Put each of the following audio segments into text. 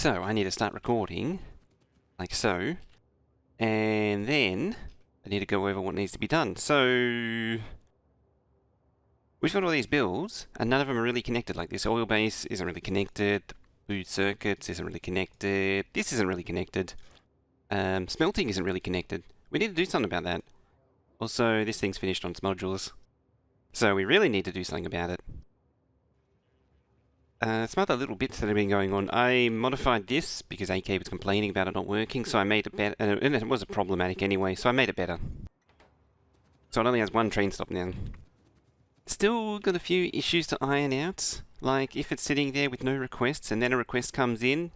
So I need to start recording, like so, and then I need to go over what needs to be done. So we've got all these builds, and none of them are really connected. Like this oil base isn't really connected, the food circuits isn't really connected, this isn't really connected, smelting isn't really connected. We need to do something about that. Also, this thing's finished on its modules, so we really need to do something about it. Some other little bits that have been going on. I modified this because AK was complaining about it not working, so I made it better. And it was problematic anyway, so I made it better. So it only has one train stop now. Still got a few issues to iron out. Like if it's sitting there with no requests and then a request comes in,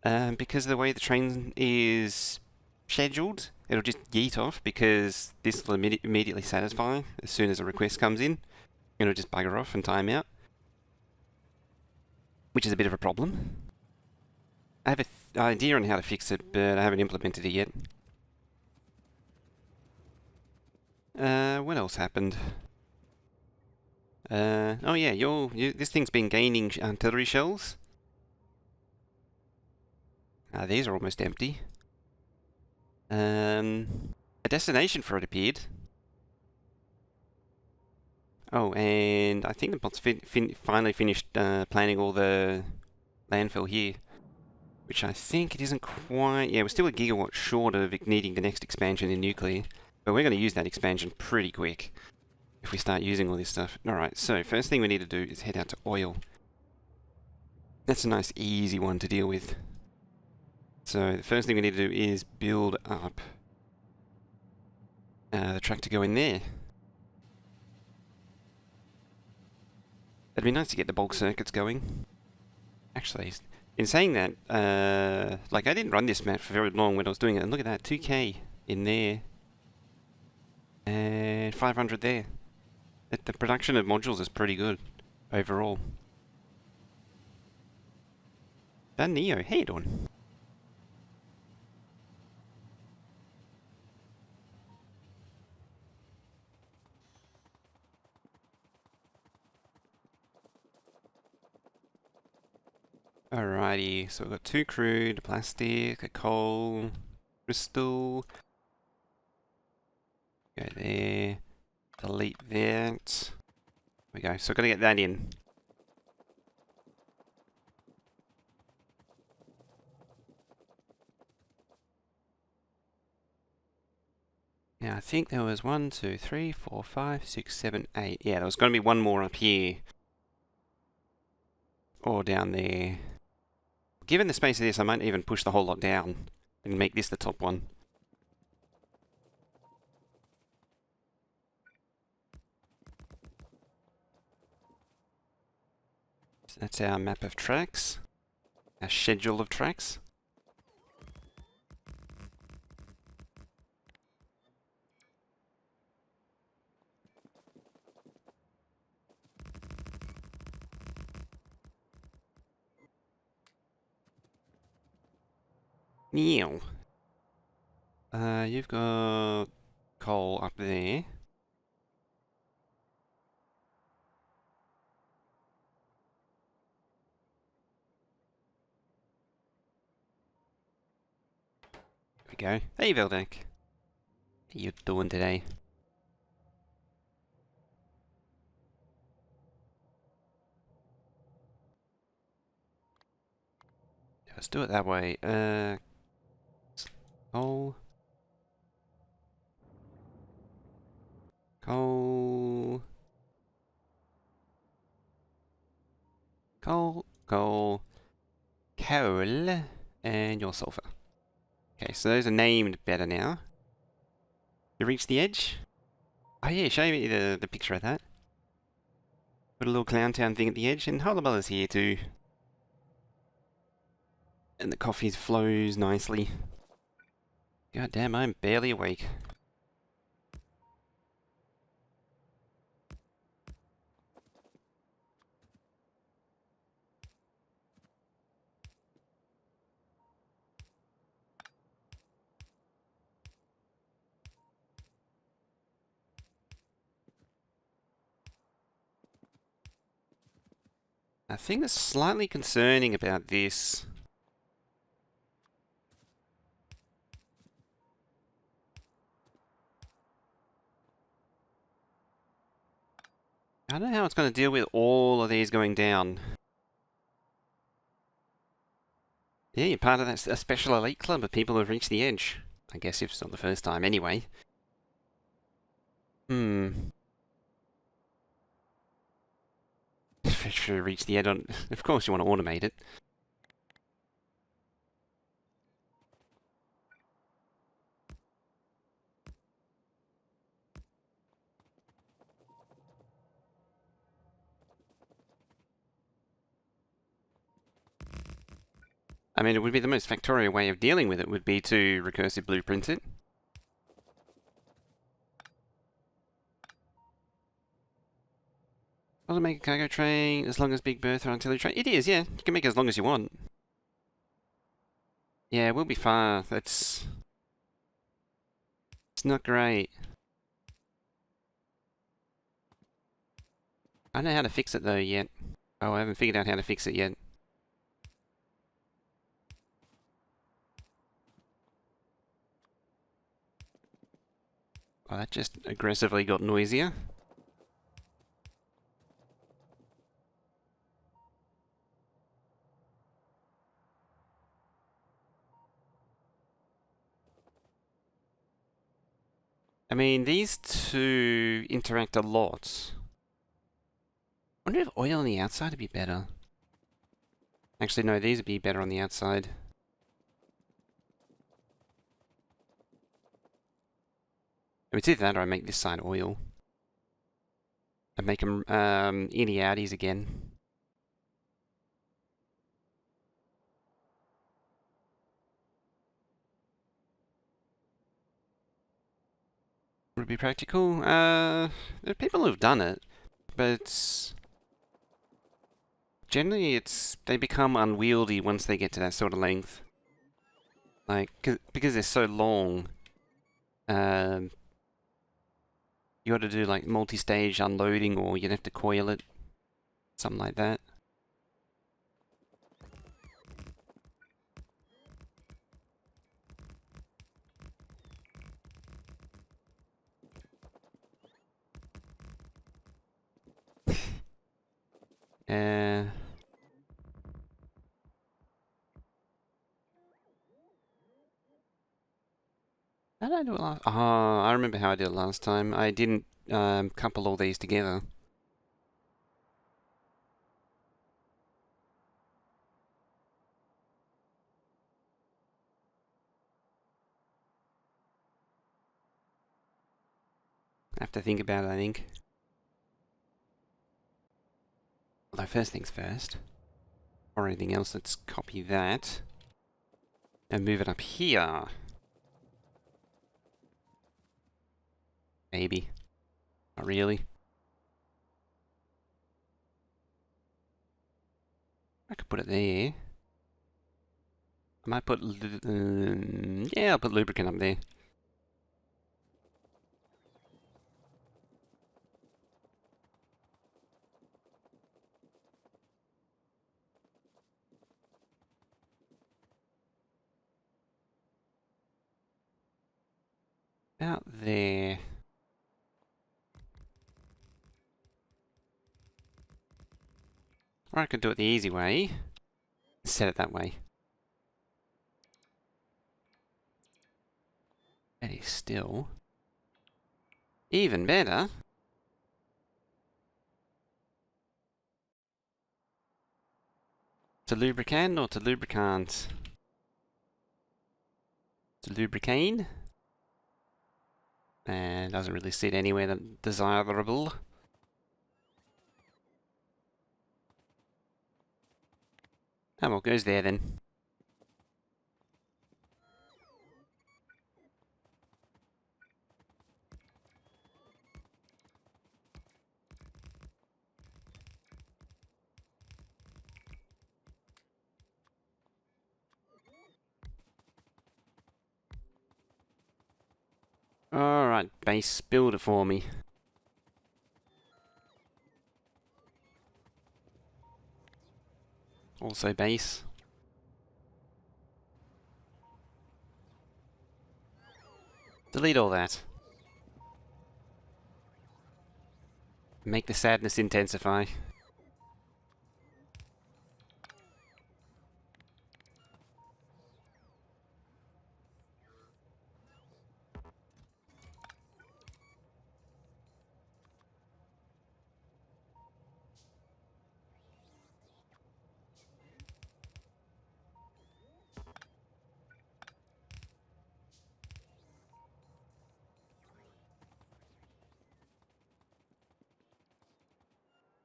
because of the way the train is scheduled, it'll just yeet off because this will immediately satisfy as soon as a request comes in. It'll just bugger off and time out, which is a bit of a problem. I have an idea on how to fix it, but I haven't implemented it yet. What else happened? Oh yeah, this thing's been gaining artillery shells. These are almost empty. A destination for it appeared. Oh, and I think the bot's finally finished planning all the landfill here. Which I think it isn't quite... Yeah, we're still a gigawatt short of needing the next expansion in nuclear. But we're going to use that expansion pretty quick if we start using all this stuff. Alright, so first thing we need to do is head out to oil. That's a nice easy one to deal with. So the first thing we need to do is build up the track to go in there. It'd be nice to get the bulk circuits going. Actually, in saying that, like I didn't run this map for very long when I was doing it, and look at that, 2k in there, and 500 there. The production of modules is pretty good, overall. Neo, how you doing? Alrighty, so we've got 2 crude, a plastic, a coal, crystal. Go there. Delete that. There we go, so I've got to get that in. Now I think there was 1, 2, 3, 4, 5, 6, 7, 8. Yeah, there was going to be one more up here. Or down there. Given the space of this, I might even push the whole lot down and make this the top one. So that's our map of tracks. Our schedule of tracks. Meow. You've got coal up there. There we go. Hey, Veldek. How you doing today? Let's do it that way. Coal. Coal. Coal. Coal. Coal. And your sulfur. Okay, so those are named better now. You reach the edge? Oh yeah, show me the picture of that. Put a little clown town thing at the edge, and Hullabulla's here too. And the coffee flows nicely. God damn, I'm barely awake. I think that's slightly concerning about this I don't know how it's going to deal with all of these going down. Yeah, you're part of that a special elite club of people who have reached the edge. I guess if it's not the first time anyway. If you reach the edge on... Of course you want to automate it. I mean, it would be the most Factorio way of dealing with it would be to recursive blueprint it. I'll make a cargo train as long as Big Bertha artillery train. It is, yeah. You can make it as long as you want. Yeah, we'll be far. It's not great. I don't know how to fix it though yet. Oh, I haven't figured out how to fix it yet. Oh, that just aggressively got noisier. I mean, these two interact a lot. I wonder if oil on the outside would be better. Actually, no, these would be better on the outside. It's either that or I make this side oil. I make them innie outies again. Would it be practical? There are people who've done it, but generally they become unwieldy once they get to that sort of length. Like, because they're so long, you got to do like multi-stage unloading, or you'd have to coil it, something like that. Uh, how did I do it last? Oh, I remember how I did it last time. I didn't couple all these together. I have to think about it, I think. Although first things first. Or anything else, let's copy that. And move it up here. Maybe. Not really. I could put it there. I might put... yeah, I'll put lubricant up there. Out there. Or I could do it the easy way. Set it that way. That is still... even better. To lubricant or to lubricant? To lubricane? And doesn't really sit anywhere that desirable. Oh well, goes there then. Alright, base, build it for me. Also base. Delete all that. Make the sadness intensify.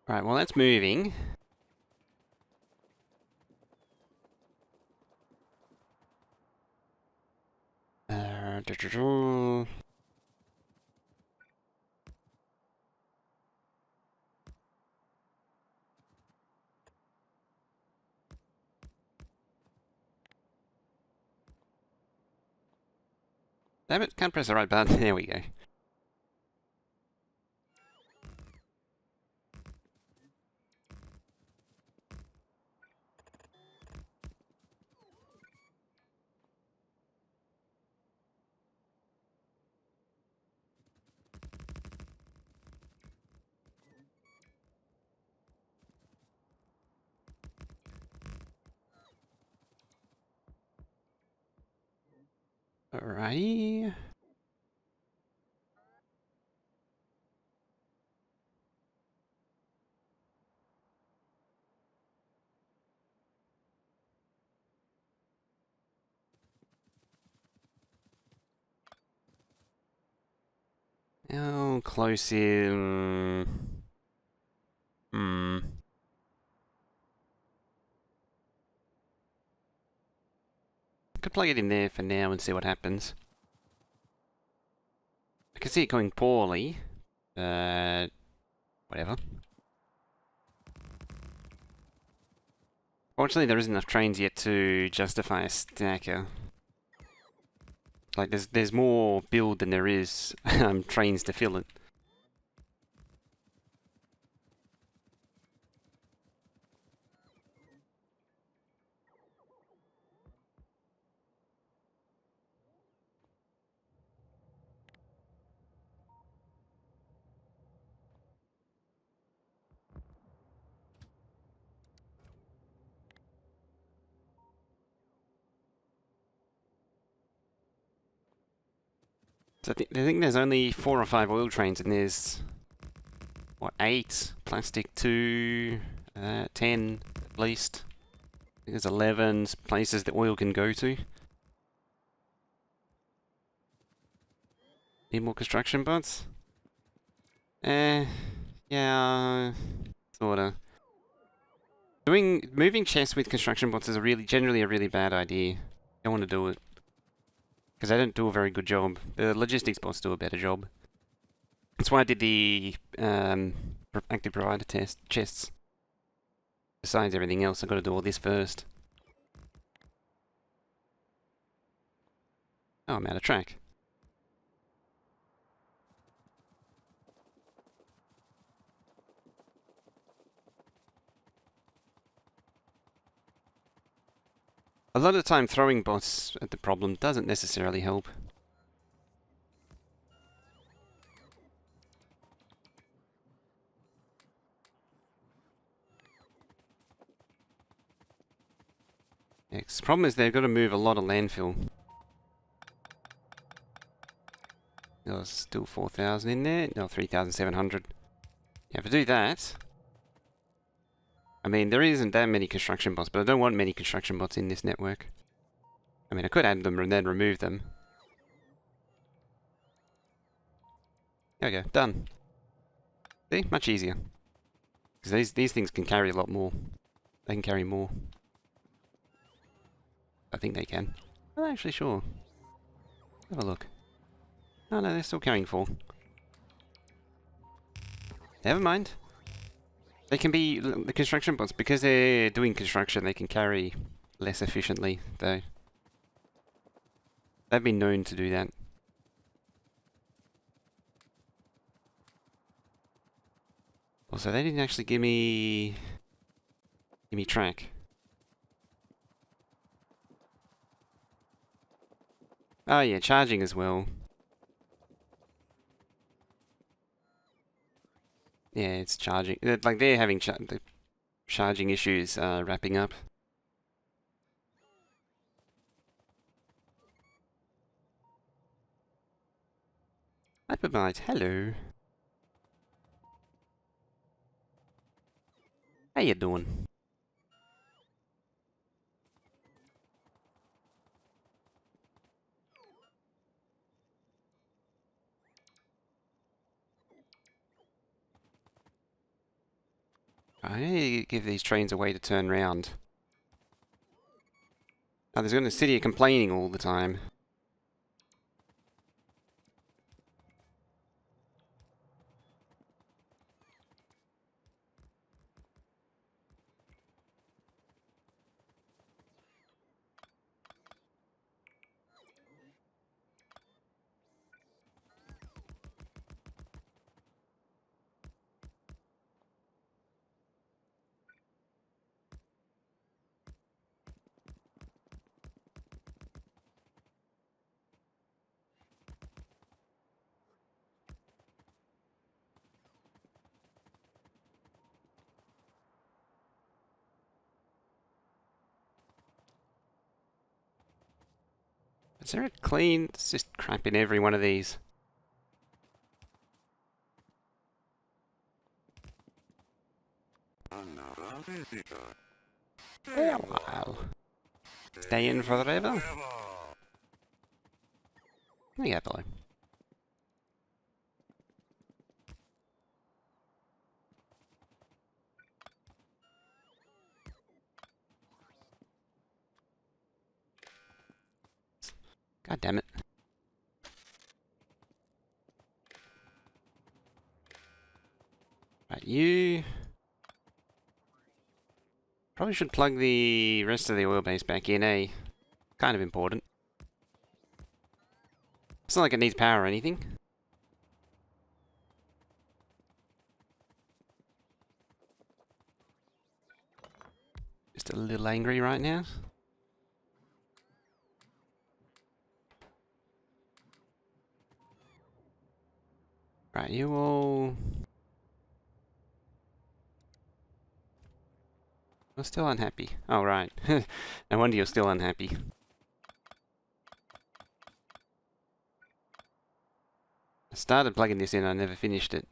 Right, well that's moving. Damn it, can't press the right button. There we go. Alrighty. How close in? Hmm. Could plug it in there for now and see what happens. I can see it going poorly, but whatever. Fortunately, there isn't enough trains yet to justify a stacker. Like, there's more build than there is trains to fill it. So I think there's only 4 or 5 oil trains, and there's what, 8 plastic 2, 10 at least. I think there's 11 places that oil can go to. Need more construction bots? Yeah, sorta. Moving chests with construction bots is generally a really bad idea. Don't want to do it. Because they don't do a very good job. The logistics bots do a better job. That's why I did the active provider chests. Besides everything else, I've got to do all this first. Oh, I'm out of track. A lot of the time throwing bots at the problem doesn't necessarily help. Yeah, 'cause the problem is they've got to move a lot of landfill. There's still 4,000 in there. No, 3,700. Yeah, if I do that... I mean, there isn't that many construction bots, but I don't want many construction bots in this network. I mean, I could add them and then remove them. There we go, done. See, much easier. Because these things can carry a lot more. They can carry more. I think they can. I'm not actually sure. Have a look. Oh no, they're still carrying 4. Never mind. They can be, the construction bots, because they're doing construction, they can carry less efficiently, though. They've been known to do that. Also, they didn't actually give me track. Oh yeah, charging as well. Yeah, it's charging. Like they're having the charging issues wrapping up. Hyperbite, hello. How you doing? I need to give these trains a way to turn round. Oh, there's gonna sit here complaining all the time. Is there a clean? It's just crap in every one of these. Wow. Stay in forever? Let me go below. God damn it. Right, you... Probably should plug the rest of the oil base back in, eh? Kind of important. It's not like it needs power or anything. Just a little angry right now. Right, you all... You're still unhappy. Oh, right. No wonder you're still unhappy. I started plugging this in, I never finished it.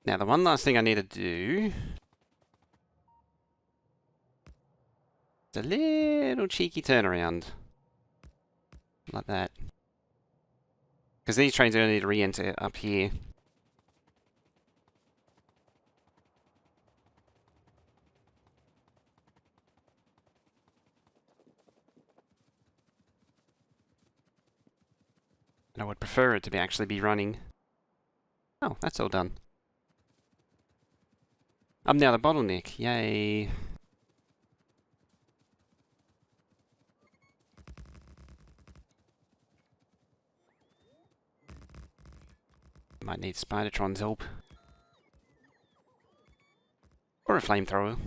Now, the one last thing I need to do... is a little cheeky turnaround. Like that. Because these trains are going to need to re-enter up here. And I would prefer it to actually be running. Oh, that's all done. I'm now the bottleneck. Yay. Might need Spidertron's help. Or a flamethrower.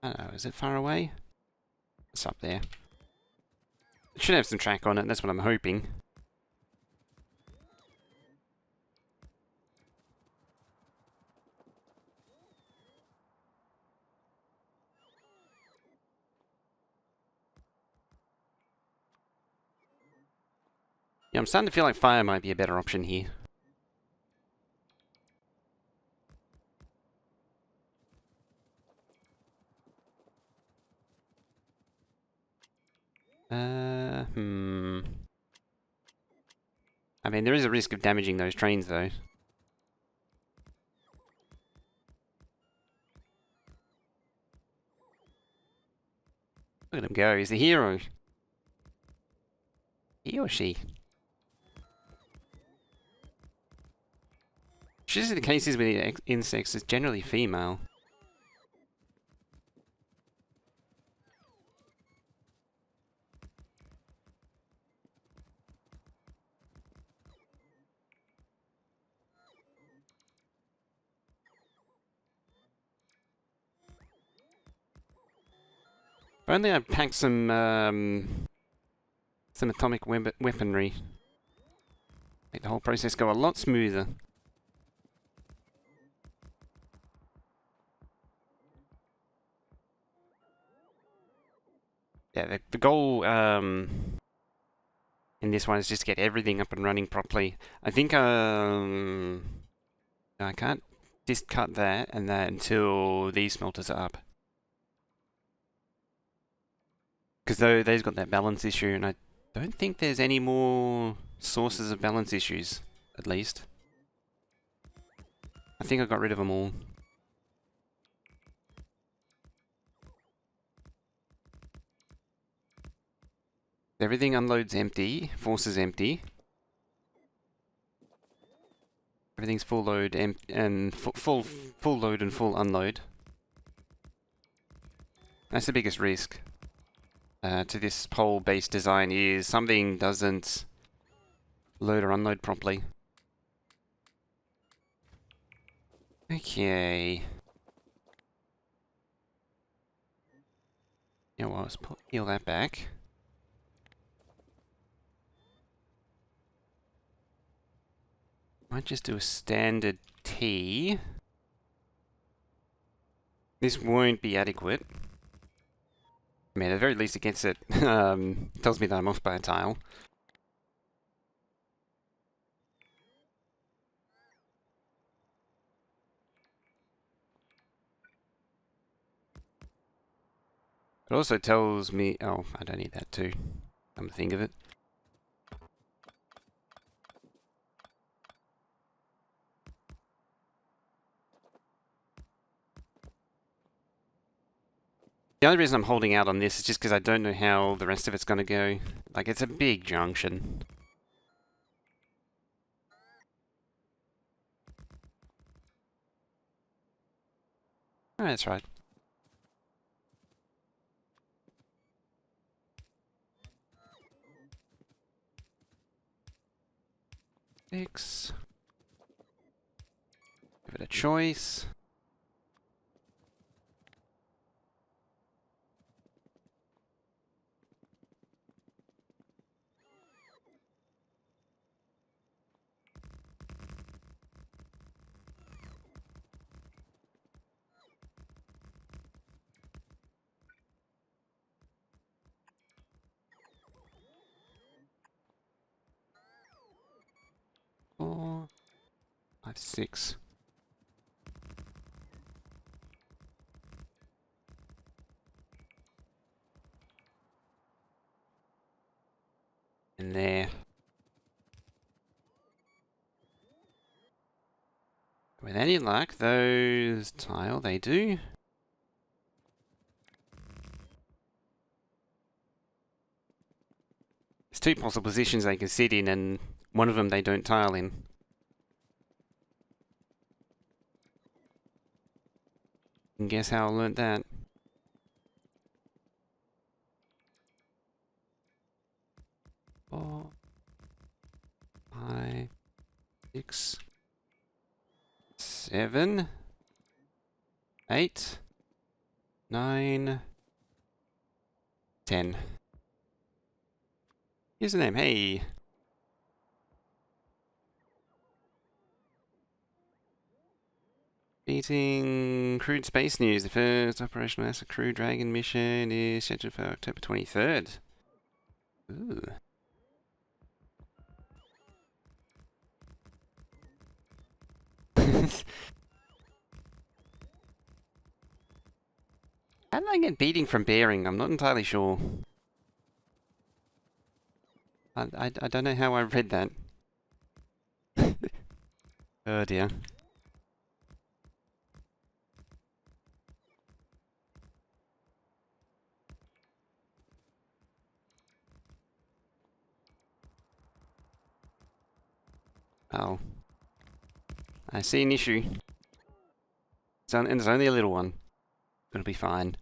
I don't know, is it far away? It's up there. It should have some track on it, that's what I'm hoping. Yeah, I'm starting to feel like fire might be a better option here. I mean, there is a risk of damaging those trains, though. Look at him go, he's a hero. He or she? It's usually the cases with the insects is generally female. If only I'd packed some atomic weaponry. Make the whole process go a lot smoother. Yeah, the goal in this one is just to get everything up and running properly. I think I can't discard that and that until these smelters are up. Because they've got that balance issue, and I don't think there's any more sources of balance issues, at least. I think I got rid of them all. Everything unloads empty, force is empty. Everything's full load and full load and full unload. That's the biggest risk to this whole base design is something doesn't load or unload properly. Okay. Yeah, well, let's peel that back. Might just do a standard T. This won't be adequate. I mean, at the very least it gets it, tells me that I'm off by a tile. It also tells me, oh, I don't need that too, come to think of it. The only reason I'm holding out on this is just because I don't know how the rest of it's going to go. Like, it's a big junction. Oh, that's right. Six. Give it a choice. Four, five, six. And there. With any luck, those tile, they do. There's two possible positions they can sit in, and one of them they don't tile in. And guess how I learnt that? Four, five, six, 7, 8, 9, 10. Username, hey. Beating Crewed Space News. The first operational NASA Crew Dragon mission is scheduled for October 23rd. Ooh. How did I get beating from bearing? I'm not entirely sure. I don't know how I read that. Oh dear. Oh. I see an issue. And it's only a little one. It'll be fine.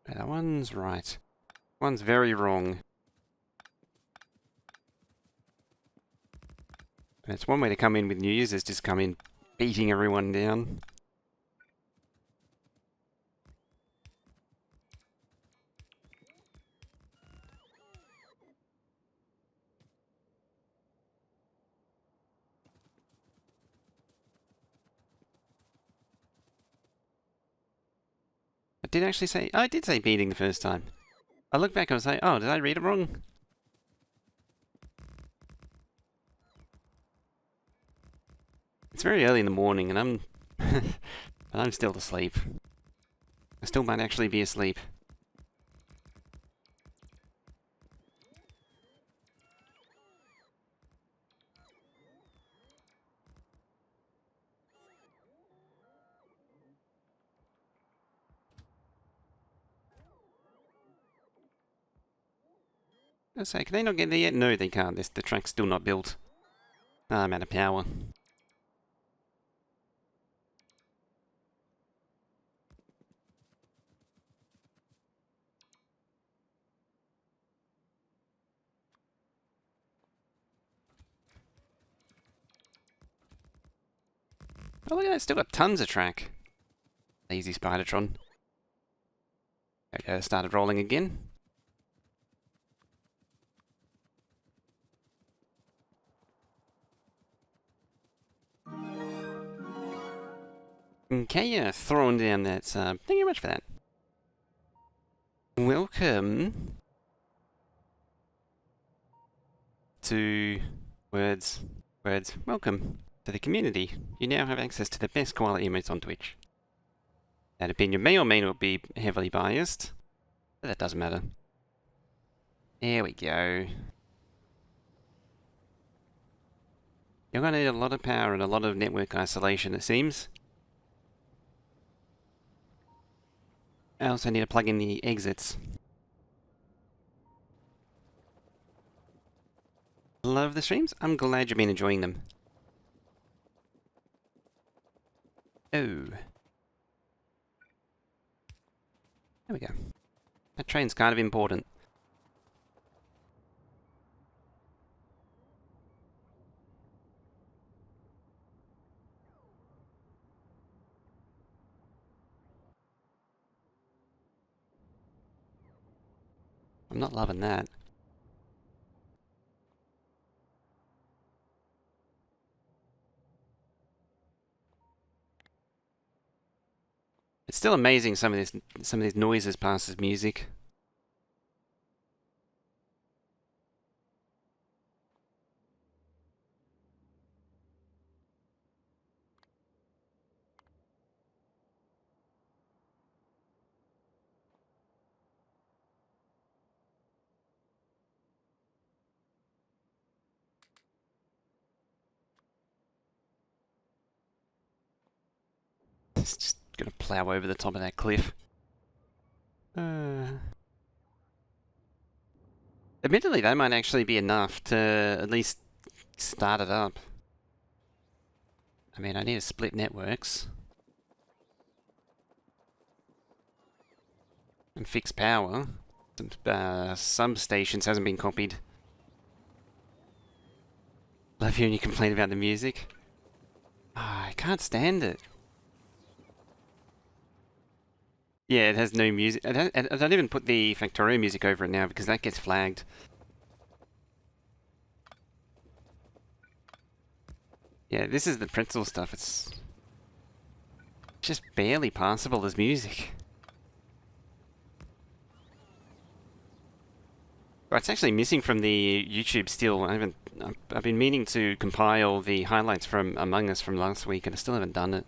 That one's right. One's very wrong. It's one way to come in with new users, just come in beating everyone down. I did actually say, oh, I did say beating the first time. I look back and I was like, oh, did I read it wrong? It's very early in the morning and I'm still asleep. I still might actually be asleep. I say, can they not get there yet? No, they can't. The track's still not built. Ah, I'm out of power. Oh, look at that. It's still got tons of track. Lazy Spidertron. Okay, started rolling again. Okay, yeah, throwing down that sub. Thank you very much for that. Welcome to words. Welcome to the community. You now have access to the best quality emotes on Twitch. That opinion may or may not be heavily biased, but that doesn't matter. There we go. You're going to need a lot of power and a lot of network isolation, it seems. I also need to plug in the exits. Love the streams. I'm glad you've been enjoying them. Oh. There we go. That train's kind of important. I'm not loving that. It's still amazing some of these noises pass as music. It's just gonna plow over the top of that cliff. Admittedly, that might actually be enough to at least start it up. I mean, I need to split networks. And fix power. Some stations hasn't been copied. Love hearing you complain about the music. Ah, I can't stand it. Yeah, it has no music. I don't even put the Factorio music over it now because that gets flagged. Yeah, this is the pretzel stuff. It's just barely passable as music. Oh, it's actually missing from the YouTube still. I've been meaning to compile the highlights from Among Us from last week and I still haven't done it.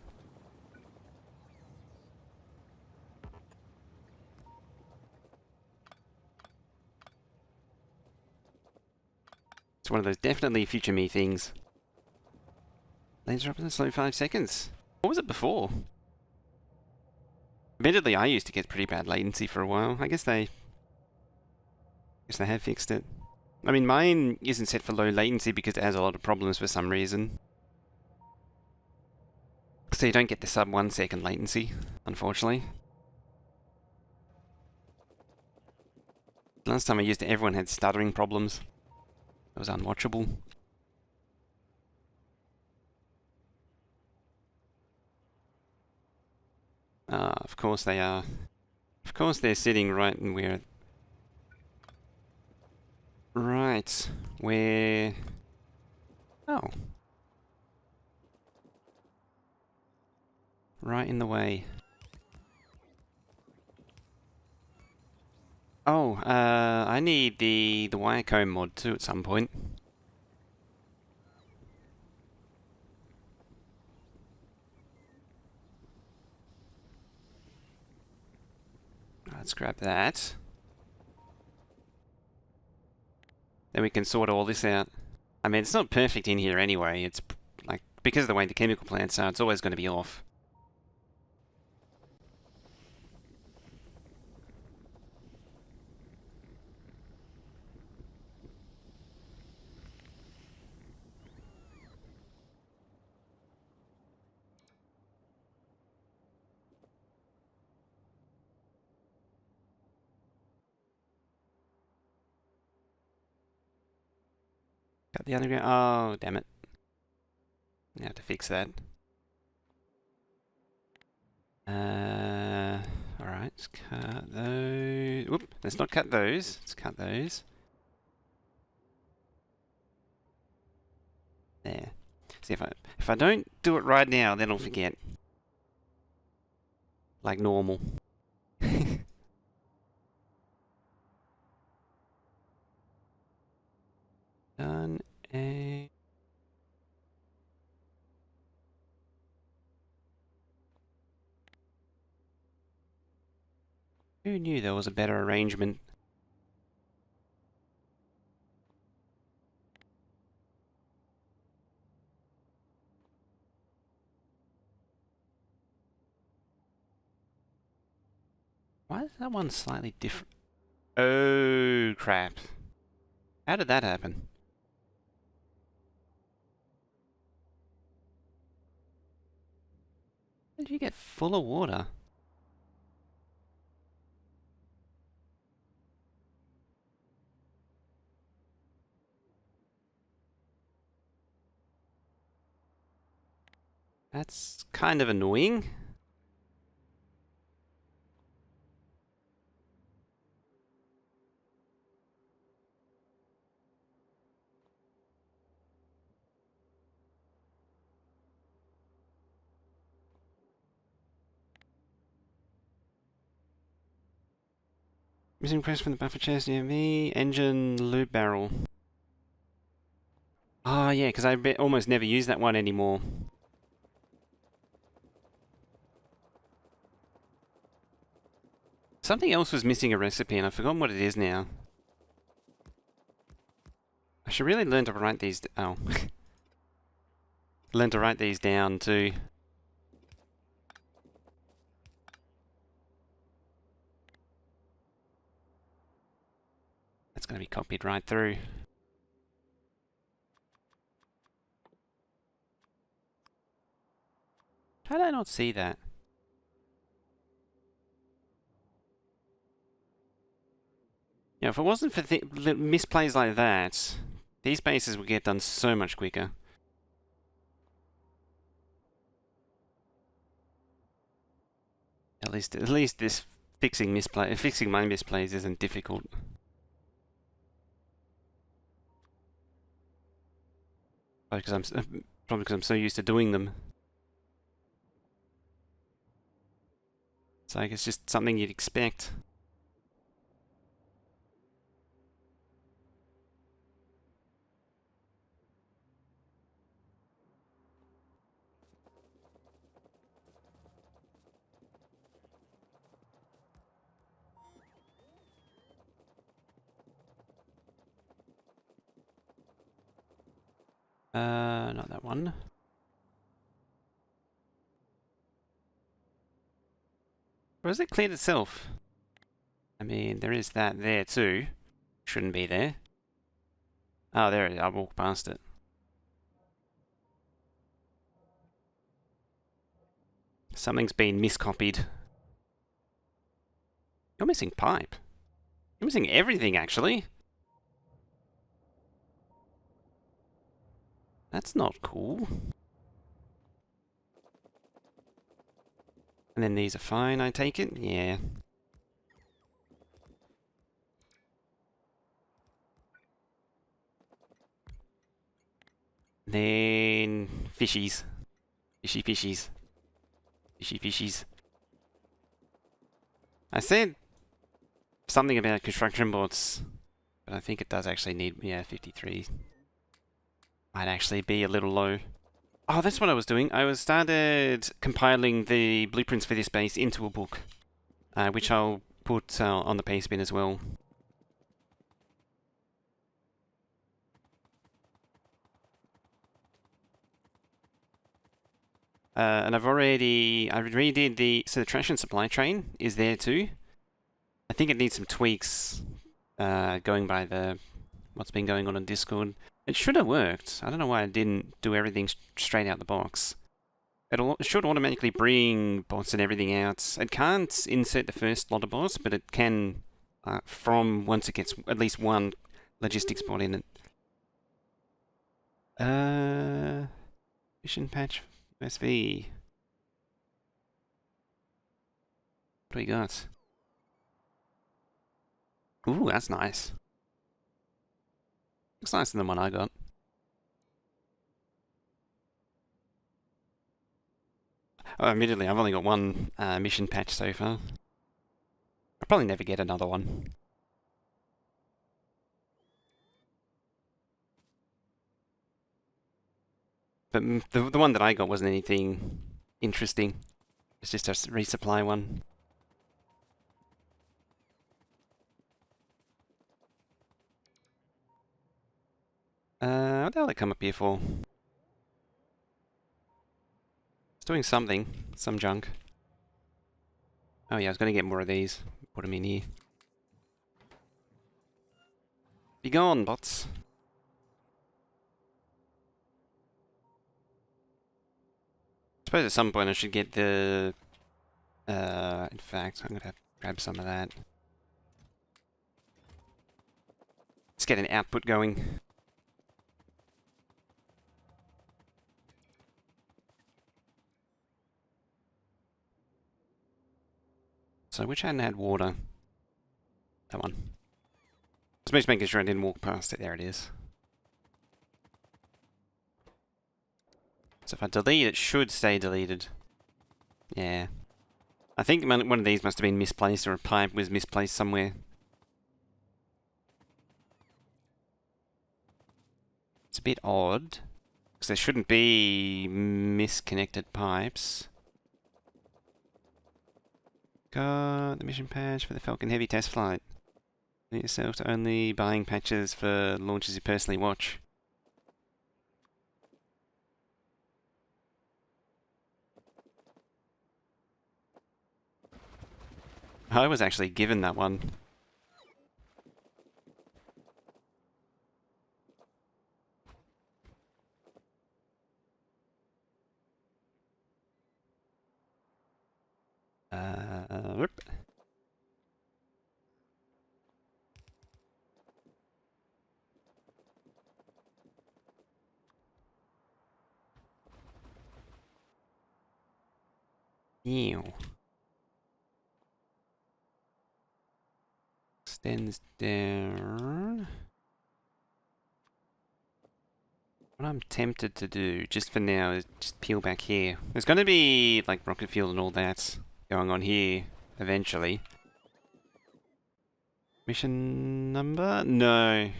It's one of those definitely future me things. Laser up in a slow 5 seconds. What was it before? Admittedly, I used to get pretty bad latency for a while. I guess they have fixed it. I mean, mine isn't set for low latency because it has a lot of problems for some reason. So you don't get the sub 1 second latency, unfortunately. Last time I used it, everyone had stuttering problems. It was unwatchable. course they are. Of course they're sitting right in where... Right. Where... Oh. Right in the way. Oh, I need the wire comb mod too at some point. Let's grab that. Then we can sort all this out. I mean, it's not perfect in here anyway. It's like, because of the way the chemical plants are, it's always going to be off. Got the underground. Oh, damn it. I have to fix that. Alright, let's cut those. Whoop, let's not cut those. Let's cut those. There. See, if I don't do it right now, then I'll forget. Like normal. Done. And... Who knew there was a better arrangement? Why is that one slightly different? Oh, crap. How did that happen? How did you get full of water? That's kind of annoying. Missing request from the buffer chest near me. Engine loop barrel. Oh yeah, because I almost never use that one anymore. Something else was missing a recipe and I've forgotten what it is now. I should really learn to write these... Oh. Learn to write these down too. That's going to be copied right through. How did I not see that? Yeah, if it wasn't for misplays like that, these bases would get done so much quicker. At least this fixing my misplays isn't difficult. Probably because I'm so used to doing them. It's like it's just something you'd expect. Not that one. Or has it cleared itself? I mean, there is that there too. Shouldn't be there. Oh, there it is. I walked past it. Something's been miscopied. You're missing pipe. You're missing everything, actually. That's not cool. And then these are fine, I take it? Yeah. Then fishies. Fishies. Fishies. I said something about construction bots, but I think it does actually need, yeah, 53. Might actually be a little low. Oh, that's what I was doing. I started compiling the blueprints for this base into a book, which I'll put on the Pastebin as well. And I redid so the trash and supply train is there too. I think it needs some tweaks, going by what's been going on Discord. It should have worked. I don't know why I didn't do everything straight out the box. It should automatically bring bots and everything out. It can't insert the first lot of bots, but it can from once it gets at least one logistics bot in it. Mission patch SV. What do we got? Ooh, that's nice. Looks nicer than the one I got. Oh, admittedly, I've only got one mission patch so far. I'll probably never get another one. But the one that I got wasn't anything interesting. It's just a resupply one. What the hell did I come up here for? It's doing something. Some junk. Oh yeah, I was gonna get more of these. Put them in here. Be gone, bots. I suppose at some point I should get the... in fact, I'm gonna grab some of that. Let's get an output going. So which hand had water? That one. I was just making sure I didn't walk past it. There it is. So if I delete, it should stay deleted. Yeah. I think one of these must have been misplaced, or a pipe was misplaced somewhere. It's a bit odd, because there shouldn't be misconnected pipes. Got the mission patch for the Falcon Heavy test flight. Limit yourself to only buying patches for launches you personally watch. I was actually given that one. Whoop. Ew. Extends down. What I'm tempted to do, just for now, is just peel back here. There's going to be, like, rocket fuel and all that going on here, eventually. Mission number? No.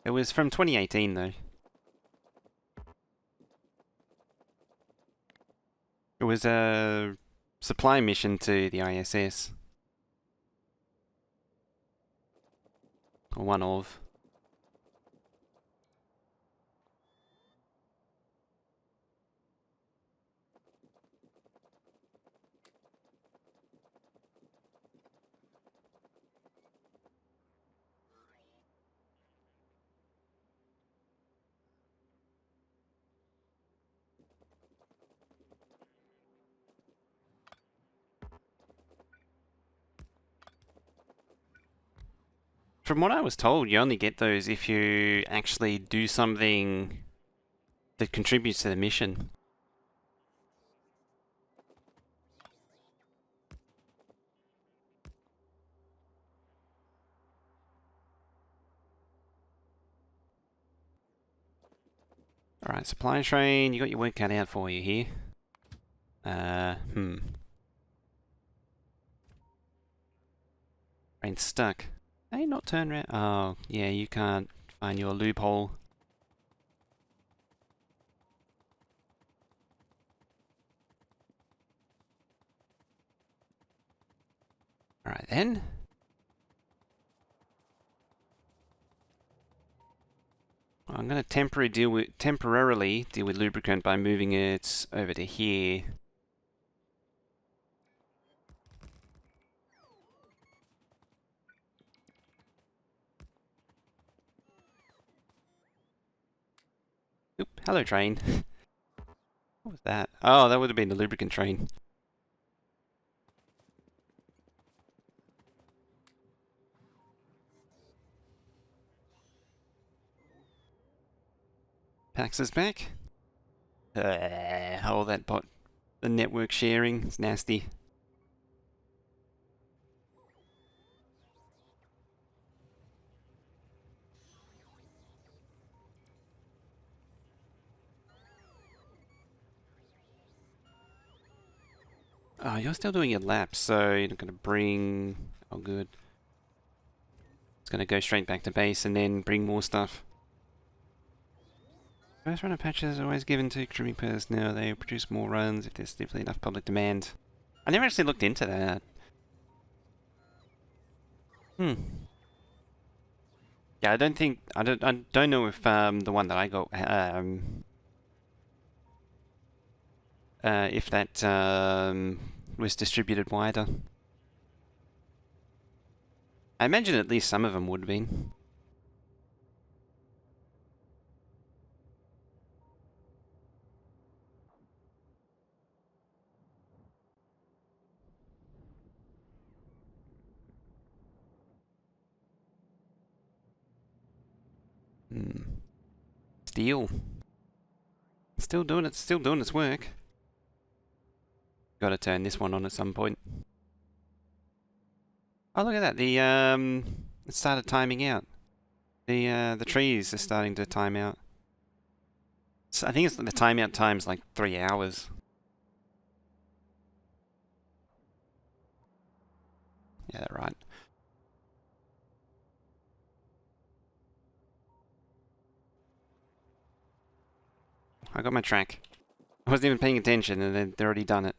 It was from 2018, though. It was a supply mission to the ISS. Or one of. From what I was told, you only get those if you actually do something that contributes to the mission. Alright, supply train, you got your work cut out for you here. Train's stuck. Hey, not turn around. Oh, yeah, you can't find your loophole. Alright then. I'm going to temporarily deal with lubricant by moving it over to here. Oop, hello train. What was that? Oh, that would have been the lubricant train. Pax is back. Oh, that bot. The network sharing. It's nasty. Oh, you're still doing your laps, so you're not going to bring... Oh, good. It's going to go straight back to base and then bring more stuff. First run of patches are always given to trimming personnel. They produce more runs if there's stiffly enough public demand. I never actually looked into that. Yeah, I don't think... I don't know if the one that I got... if that was distributed wider. I imagine at least some of them would have been. Steel. Still doing its work. Gotta turn this one on at some point. Oh, look at that. It started timing out. The trees are starting to time out. So I think it's the timeout time's like 3 hours. Yeah, that's right. I got my track. I wasn't even paying attention and they'd already done it.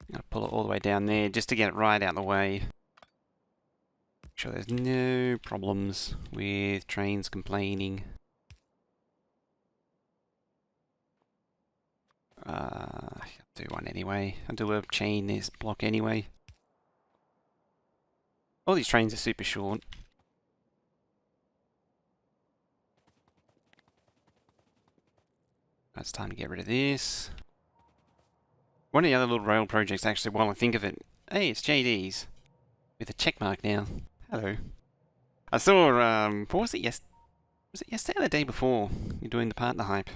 Gotta pull it all the way down there just to get it right out of the way. Make sure there's no problems with trains complaining. I'll do one anyway. I'll do a chain this block anyway. All these trains are super short. It's time to get rid of this. One of the other little rail projects, actually, while I think of it... Hey, it's JD's. With a check mark now. Hello. I saw, what was it, was it yesterday or the day before? You're doing the partner hype.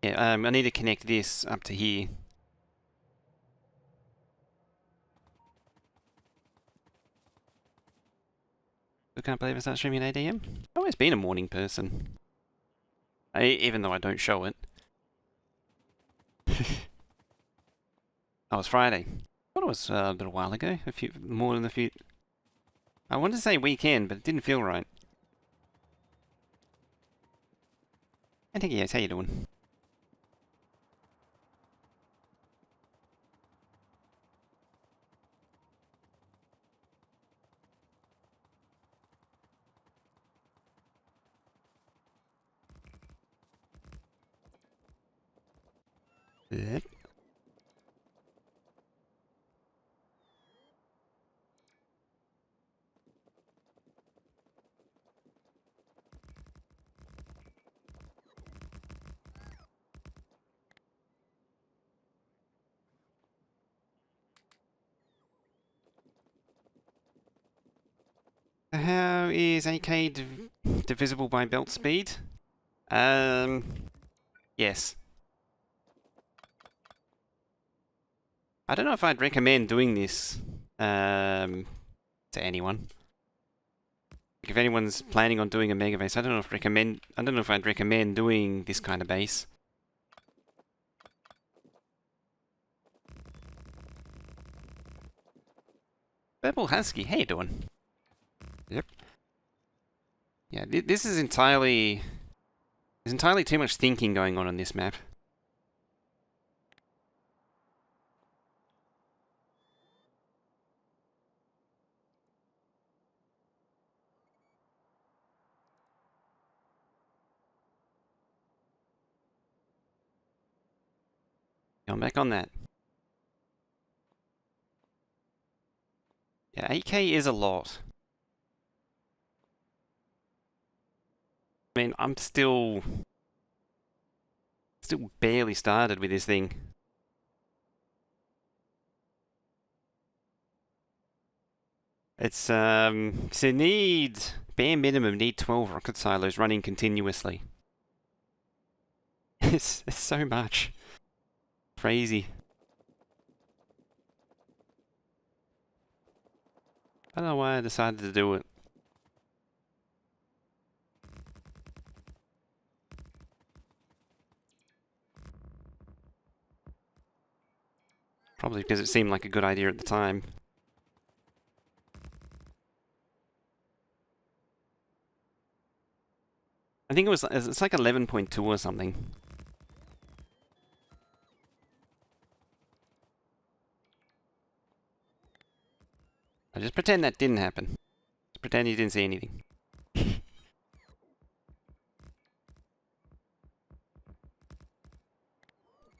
Yeah, I need to connect this up to here. I can't believe I started streaming at 8 AM. I've always been a morning person. Even though I don't show it. Oh, it's Friday. I thought it was a little while ago. More than a few... I wanted to say weekend, but it didn't feel right. I think yes, how you doing? Yep. How is AK divisible by belt speed? Yes. I don't know if I'd recommend doing this to anyone. If anyone's planning on doing a Megabase, I don't know if I'd recommend doing this kind of base. Purple Husky, how you doing? Yep. Yeah, this is entirely... There's entirely too much thinking going on this map. I'm back on that. Yeah, 8k is a lot. I mean, I'm still barely started with this thing. It's, so bare minimum, need 12 rocket silos running continuously. It's so much. Crazy. I don't know why I decided to do it. Probably because it seemed like a good idea at the time. I think it's like 11.2 or something. I just pretend that didn't happen. Just pretend you didn't see anything.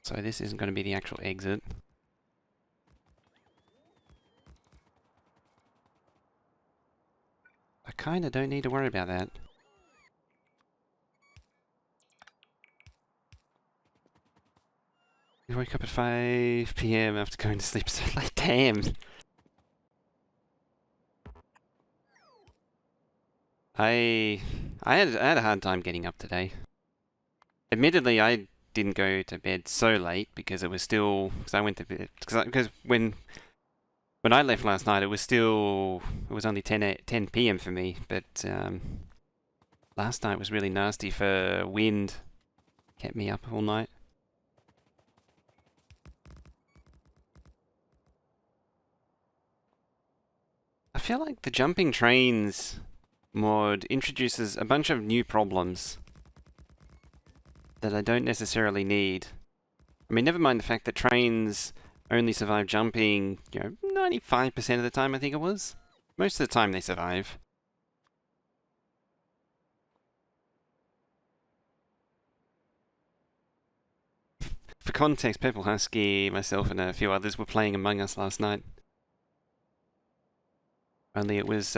So this isn't going to be the actual exit. I kinda don't need to worry about that. I wake up at 5 PM after going to sleep so late. Damn! I had a hard time getting up today. Admittedly, I didn't go to bed so late because it was still... Because I went to bed... Because when I left last night, it was only 10 PM for me, but last night was really nasty for wind. Kept me up all night. I feel like the jumping trains mod introduces a bunch of new problems that I don't necessarily need. I mean, never mind the fact that trains only survive jumping, 95% of the time, I think it was. Most of the time they survive. For context, Purple Husky, myself, and a few others were playing Among Us last night. Only it was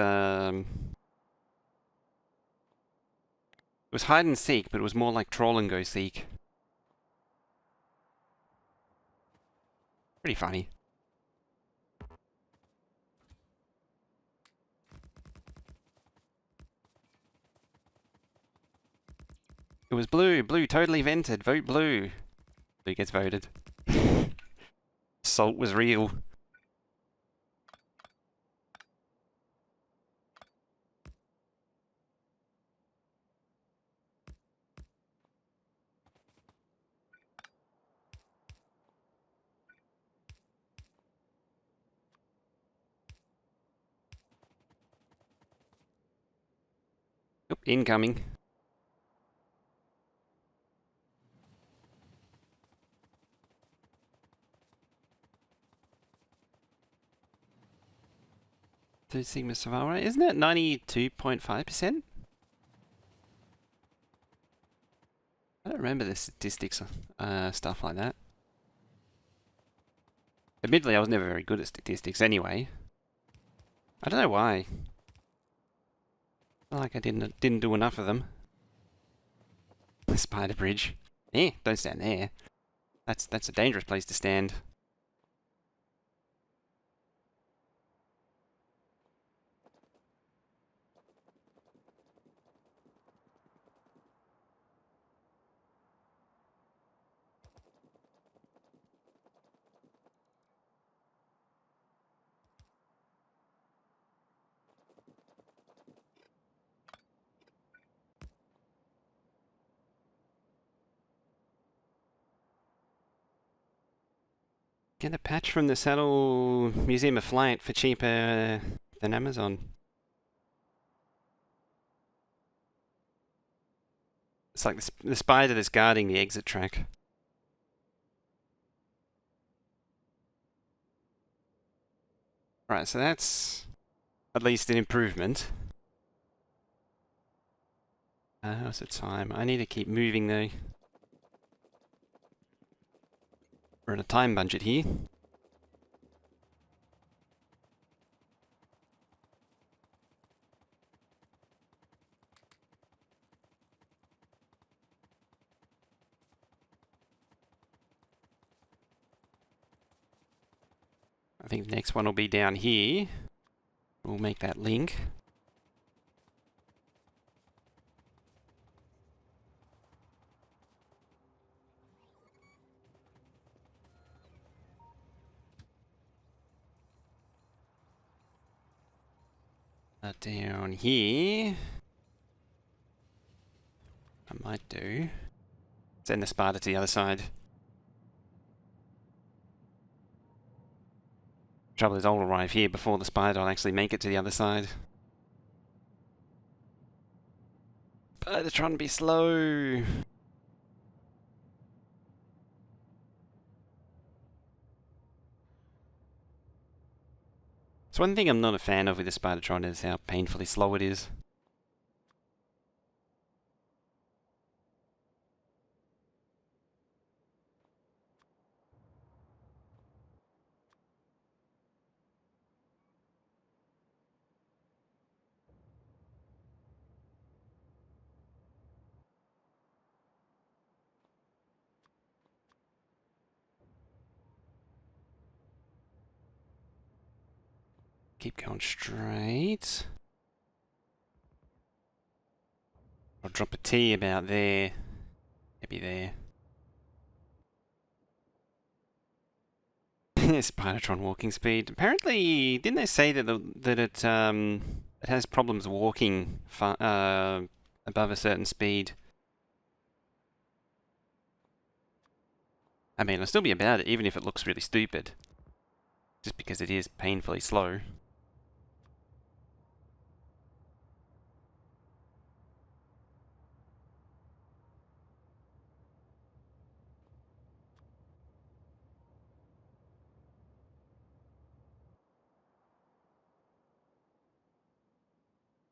hide and seek, but it was more like troll and go seek. Pretty funny. It was blue. Blue totally vented. Vote blue. Blue gets voted. Salt was real. Oop, incoming. Two Sigma survival rate. Isn't it 92.5%? I don't remember the statistics, stuff like that. Admittedly, I was never very good at statistics anyway. I don't know why. I feel like I didn't do enough of them. The spider bridge. Eh, don't stand there. That's a dangerous place to stand. Get a patch from the Saddle Museum of Flight for cheaper than Amazon. It's like the spider that's guarding the exit track. Right, so that's at least an improvement. How's the time? I need to keep moving though. We're on a time budget here. I think the next one will be down here. We'll make that link. Down here, I might do. Send the spider to the other side. Trouble is, I'll arrive here before the spider will actually make it to the other side. Spider trying to be slow. So one thing I'm not a fan of with the Spidertron is how painfully slow it is. Keep going straight. I'll drop a T about there. Maybe there. Spidertron walking speed. Apparently, didn't they say that it has problems walking above a certain speed? I mean, it'll still be about it, even if it looks really stupid. Just because it is painfully slow.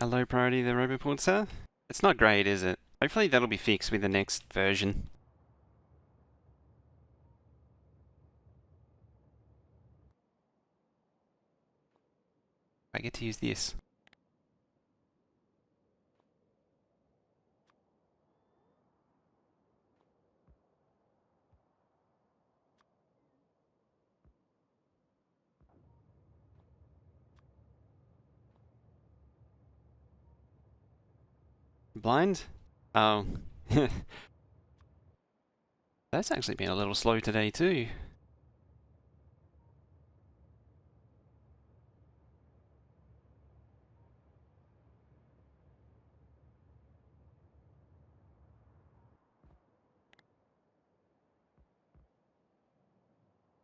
How low priority the roboports are? It's not great, is it? Hopefully that'll be fixed with the next version. I get to use this. Blind? Oh. That's actually been a little slow today too.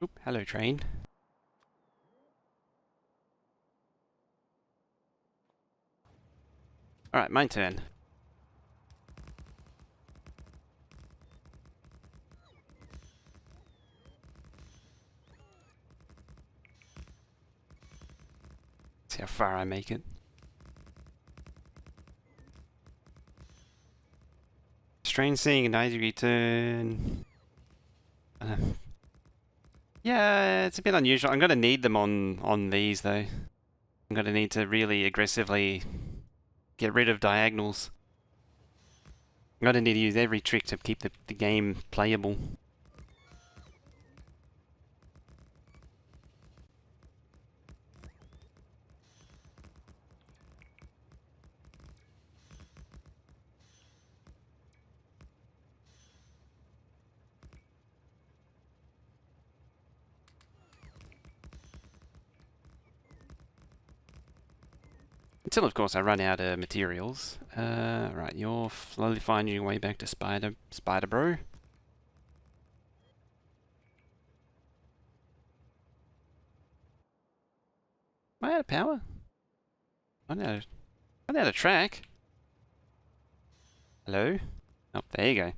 Oop, hello train. Alright, my turn. See how far I make it. Strange seeing a 90-degree turn. Yeah, it's a bit unusual. I'm gonna need them on these though. I'm gonna need to really aggressively get rid of diagonals. I'm gonna need to use every trick to keep the game playable. Until, of course, I run out of materials. Right, you're slowly finding your way back to Spider Bro. I out of power? I'm out of track. Hello? Oh, there you go.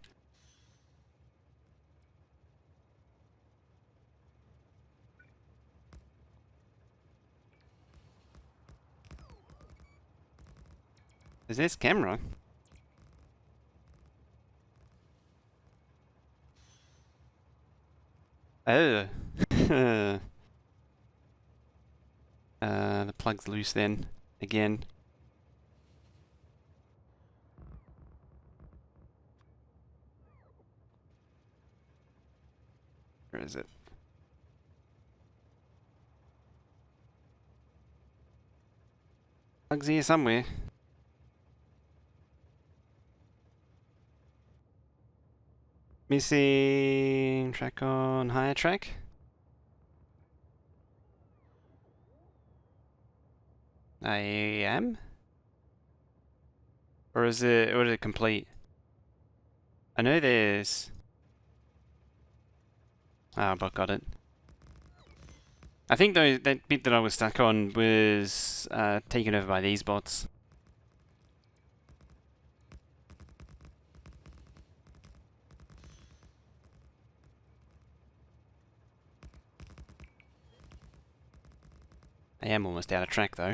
Is this camera? Oh. The plug's loose then. Again. Where is it? Plug's here somewhere. Missing track on higher track. I am? Or is it complete? I know there's... Ah, but got it. I think though that bit that I was stuck on was taken over by these bots. I am almost out of track though.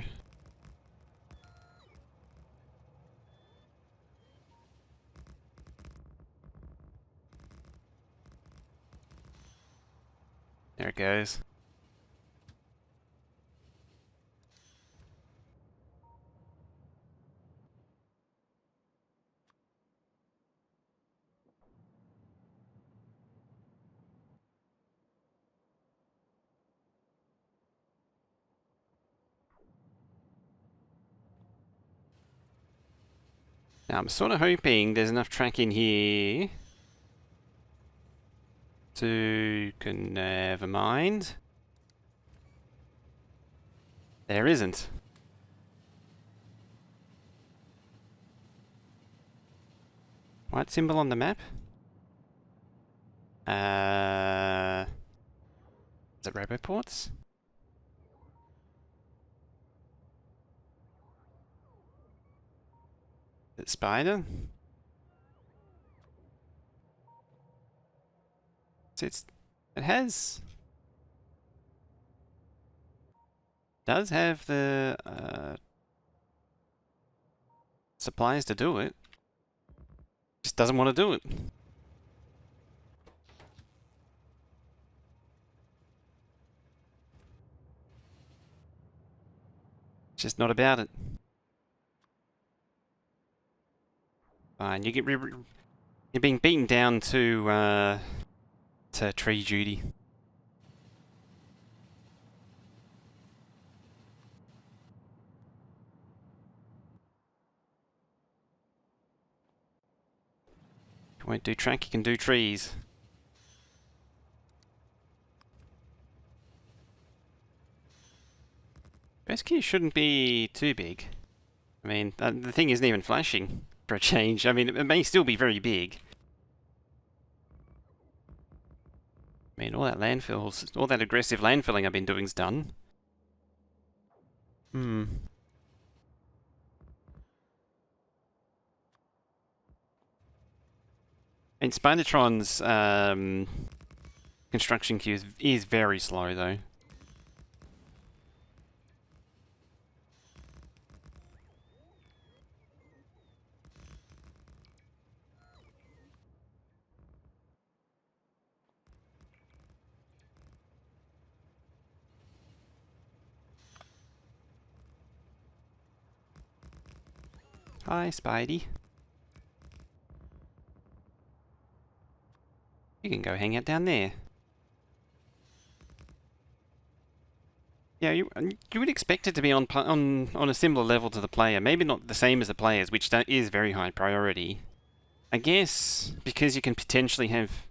There it goes. Now I'm sort of hoping there's enough track in here to... Never mind. There isn't. White symbol on the map? Is it Roboports? Is it Spider? It has... does have the supplies to do it. Just doesn't want to do it. Just not about it. Fine, you're being beaten down to tree duty. If you won't do track, you can do trees. Rescue shouldn't be too big. I mean, the thing isn't even flashing for a change. I mean, it may still be very big. I mean, all that aggressive landfilling I've been doing's done. And Spidertron's construction queue is very slow though. Hi, Spidey. You can go hang out down there. Yeah, you would expect it to be on a similar level to the player. Maybe not the same as the players, which is very high priority. I guess because you can potentially have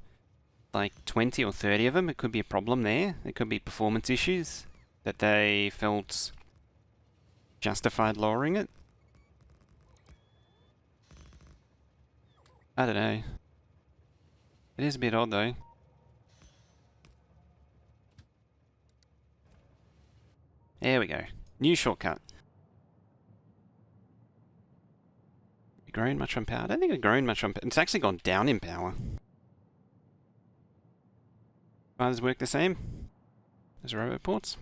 like 20 or 30 of them, it could be a problem there. There could be performance issues that they felt justified lowering it. I don't know. It is a bit odd though. There we go. New shortcut. Grown much on power? I don't think it's grown much on power. It's actually gone down in power. Spiders work the same as robot ports?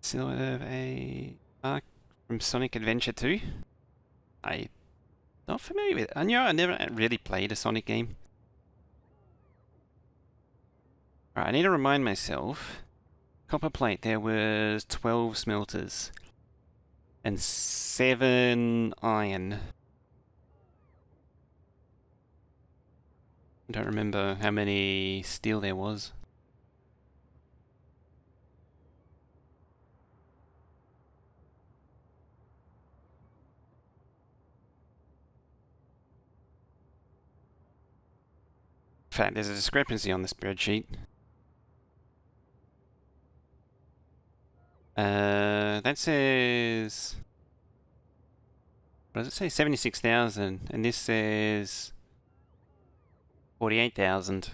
Silhouette of a arc from Sonic Adventure 2? I'm not familiar with it. I never really played a Sonic game. Alright, I need to remind myself. Copper plate, there was 12 smelters. And 7 iron. I don't remember how many steel there was. In fact, there's a discrepancy on the spreadsheet. That says... What does it say? 76,000. And this says... 48,000.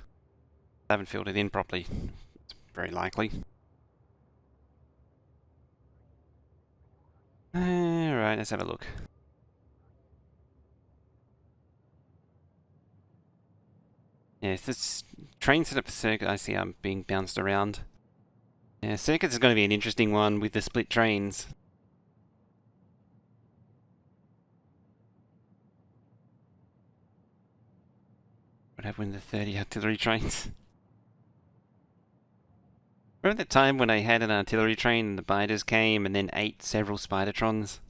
I haven't filled it in properly. It's very likely. Alright, let's have a look. Yes, this train setup for circuit, I see I'm being bounced around. Yeah, circuits is going to be an interesting one with the split trains. What happened with the 30 artillery trains? Remember that time when I had an artillery train and the biters came and then ate several Spidertrons?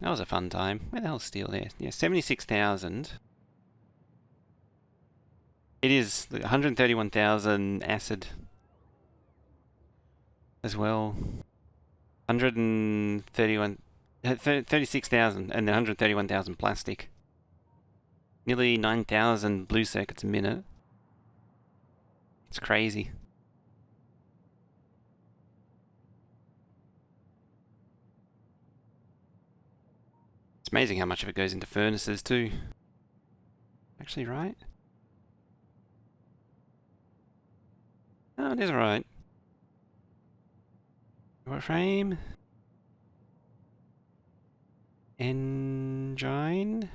That was a fun time. Where the hell's steel there? Yeah, 76,000. It is 131,000 acid as well. 36,000 and then 131,000 plastic. Nearly 9,000 blue circuits a minute. It's crazy. It's amazing how much of it goes into furnaces too. Actually, right? Oh, it is right. What frame? Engine?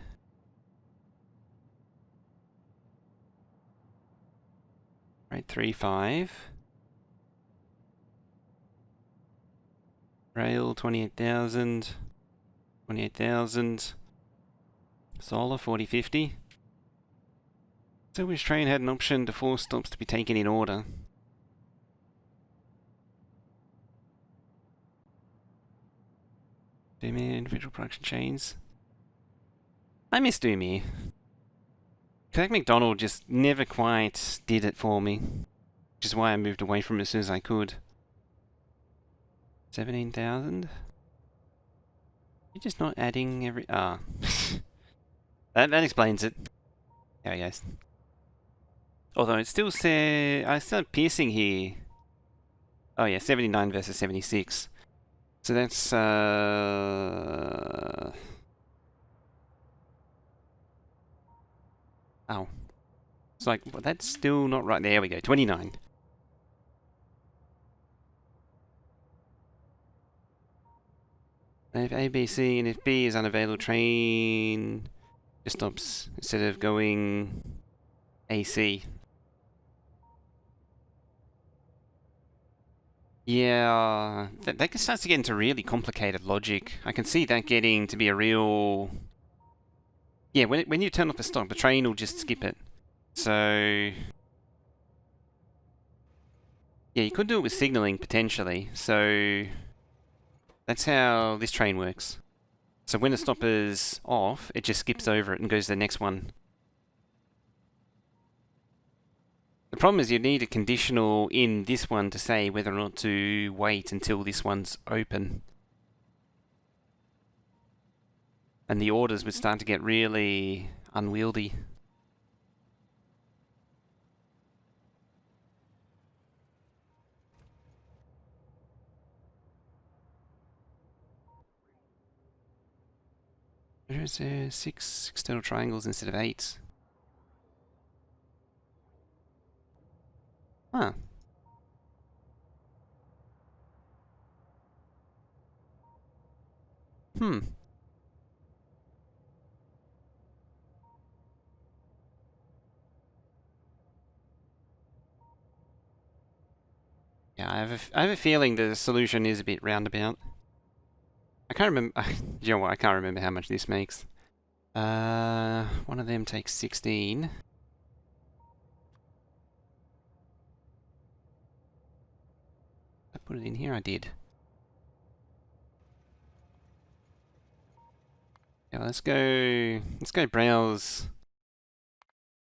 Right, 3.5. Rail, 28,000. 28,000. Solar, 4050. So which train had an option to 4 stops to be taken in order? Doomy individual production chains. I miss Doomy. Kirk McDonald just never quite did it for me. Which is why I moved away from it as soon as I could. 17,000? You're just not adding every... Ah. that explains it. There he goes. Although it still says... I still have piercing here. Oh yeah, 79 versus 76. So that's... Oh. It's like, well, that's still not right. There we go, 29. If A, B, C, and if B is unavailable, train just stops instead of going AC. Yeah, that starts to get into really complicated logic. I can see that getting to be a real... Yeah, when you turn off a stop, the train will just skip it. So... Yeah, you could do it with signalling, potentially. So... That's how this train works. So when the stopper's off, it just skips over it and goes to the next one. The problem is you need a conditional in this one to say whether or not to wait until this one's open. And the orders would start to get really unwieldy. There's 6 external triangles instead of 8. Huh. Hmm. Yeah, I have a feeling the solution is a bit roundabout. I can't remember. You know what? I can't remember how much this makes. One of them takes 16. I put it in here. I did. Yeah, let's go. Let's go browse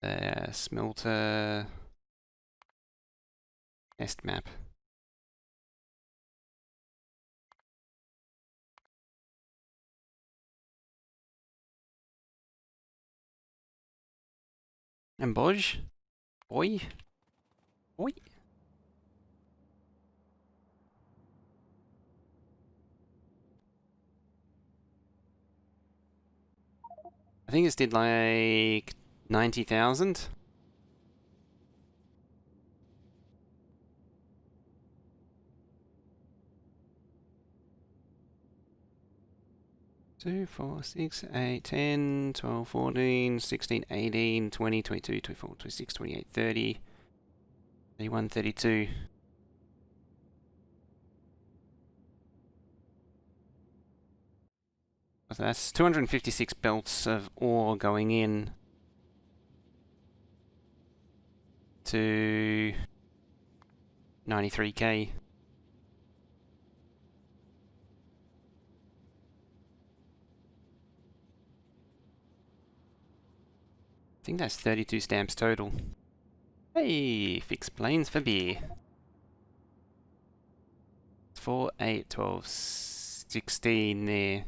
the smelter test map. And Bodge? Oi? Oi? I think it's did like 90,000. Two, 4, 6, 8, 10, 12, 14, 16, 18, 20, 22, 24, 26, 28, 30, 31, 32. So that's 256 belts of ore going in to 93k. I think that's 32 stamps total. Hey, fixed planes for beer. 4, 8, 12, 16 there.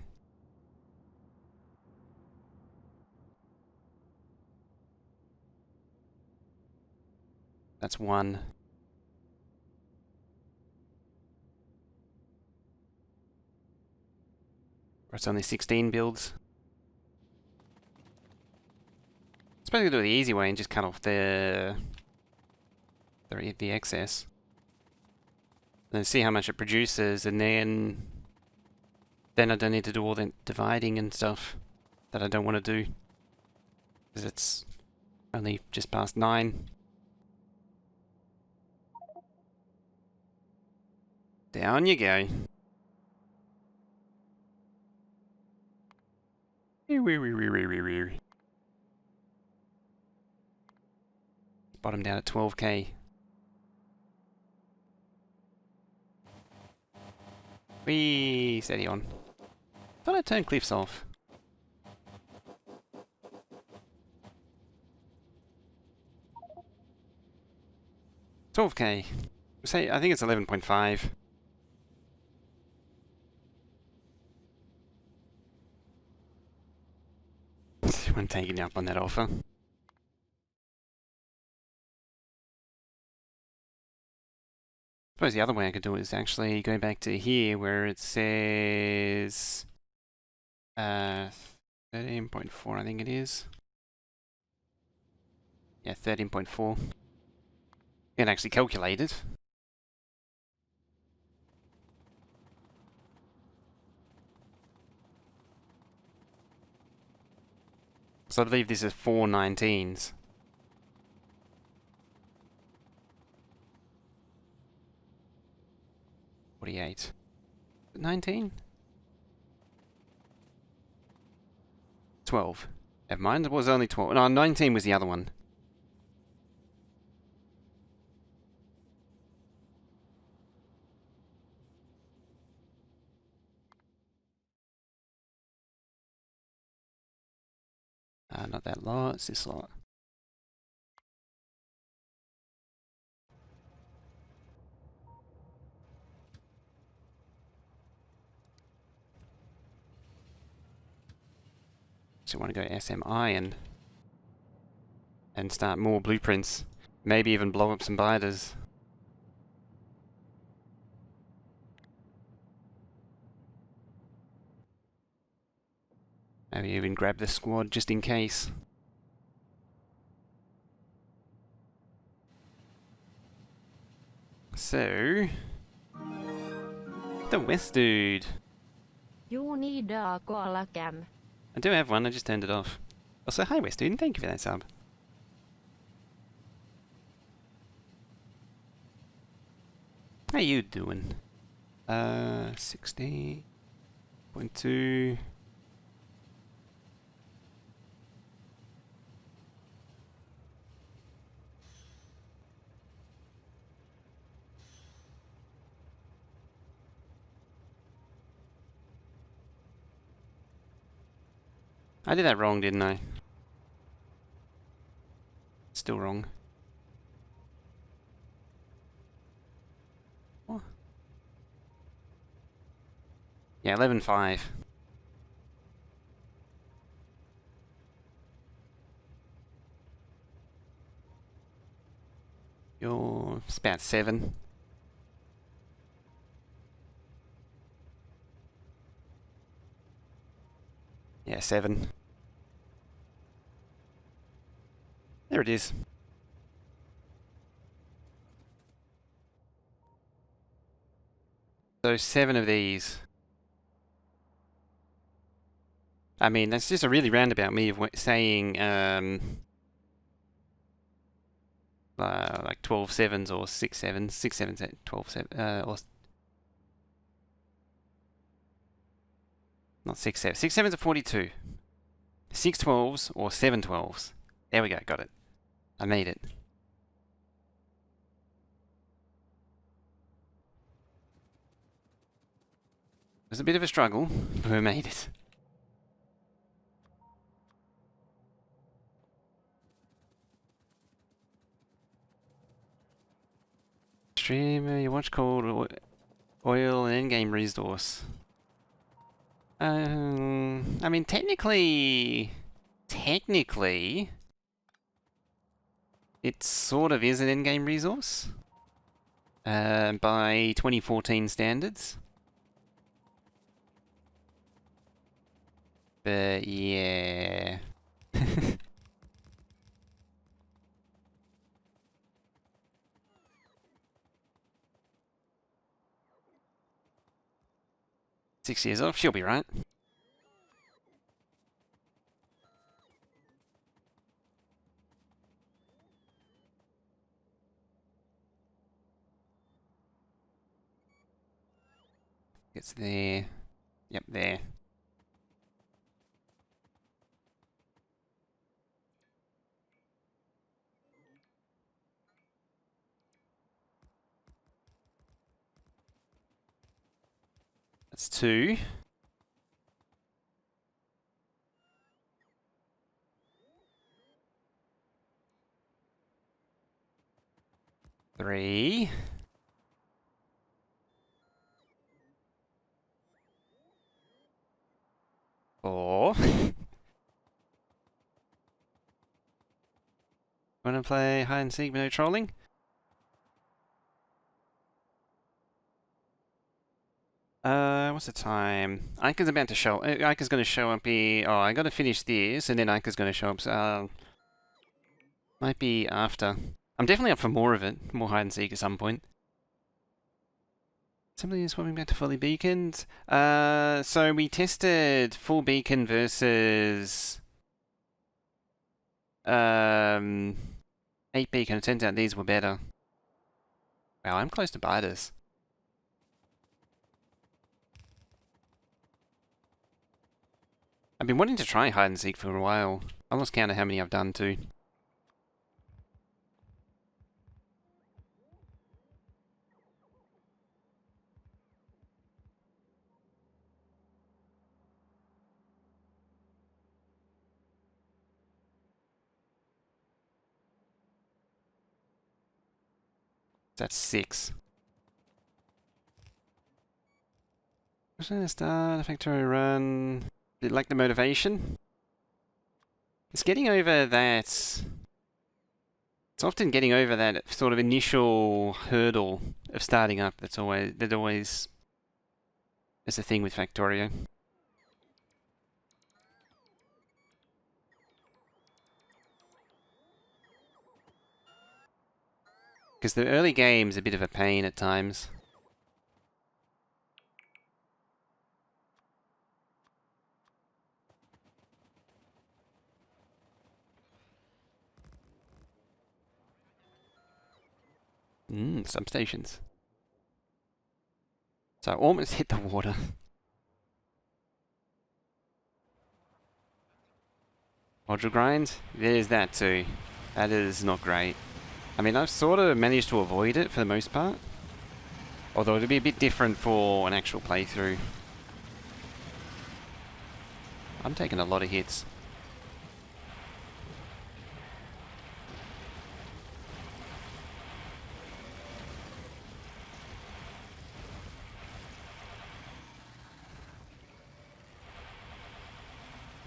That's 1. Or it's only 16 builds. I suppose I could do it the easy way and just cut off the excess. Then see how much it produces, and then I don't need to do all that dividing and stuff that I don't want to do. Because it's only just past 9. Down you go. Bottom down at 12k. Whee! Steady on. Thought I'd turn cliffs off. 12k. Say, I think it's 11.5. I'm taking you up on that offer. I suppose the other way I could do it is actually go back to here where it says 13.4, I think it is. Yeah, 13.4. You can actually calculate it. So I believe this is 4 19s. 48. 19? 12. Never mind, it was only 12. No, 19 was the other one. Not that lot, it's this lot. So I want to go SMI and start more blueprints. Maybe even blow up some biters. Maybe even grab the squad just in case. So, the West dude. You need a cola can. I do have one, I just turned it off. Also, hi West dude, and thank you for that sub. How you doing? 60.2. I did that wrong, didn't I? Still wrong. What? Yeah, 11.5. It's about 7. Yeah, 7. There it is. So 7 of these. I mean, that's just a really roundabout me of saying like 12 sevens or 6 sevens. 6 sevens at 12 sevens. Or not 6 sevens. 6 sevens are 42. 6 12s or 7 12s. There we go, got it. I made it. It was a bit of a struggle, but we made it. Streamer, your watch called oil and endgame resource. I mean, technically, it sort of is an endgame resource. By 2014 standards. But yeah. Six years off, she'll be right. It's there. Yep, there. That's 2. Three. 4. Wanna play hide and seek with no trolling? What's the time? Ika's about to show. Ika's gonna show up here. Oh, I gotta finish this, and then Ika's gonna show up. So, might be after. I'm definitely up for more of it. More hide and seek at some point. Somebody is swapping back to fully beaconed. So we tested full beacon versus 8 beacon. It turns out these were better. Wow, I'm close to biters. I've been wanting to try hide and seek for a while. I lost count of how many I've done too. That's 6. I'm gonna start a Factorio run. Did like the motivation? It's getting over that. It's often getting over that sort of initial hurdle of starting up. That's always is a thing with Factorio. Because the early game's a bit of a pain at times. Substations. So I almost hit the water. Module grind? There's that too. That is not great. I mean, I've sort of managed to avoid it for the most part. Although it'll be a bit different for an actual playthrough. I'm taking a lot of hits.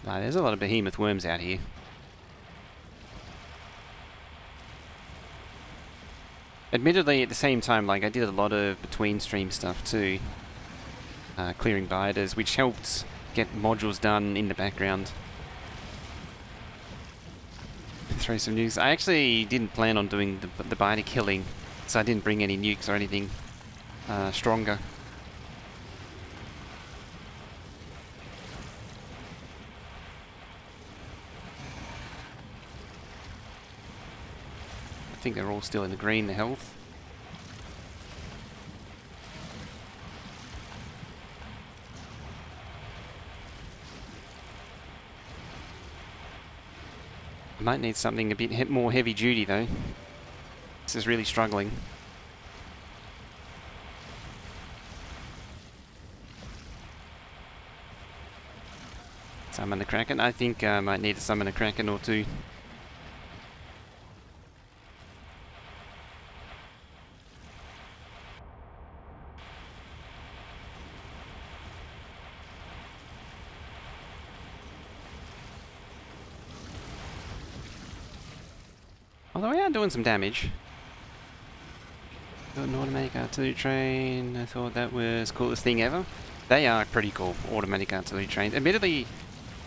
There's a lot of behemoth worms out here. Admittedly, at the same time, like, I did a lot of between stream stuff too. Clearing biters, which helped get modules done in the background. Throw some nukes. I actually didn't plan on doing the biter killing, so I didn't bring any nukes or anything stronger. I think they're all still in the green, the health. I might need something a bit more heavy duty though. This is really struggling. Summon the Kraken. I think I might need to summon a Kraken or two. Although we are doing some damage. Got an automatic artillery train. I thought that was the coolest thing ever. They are pretty cool, automatic artillery trains. Admittedly,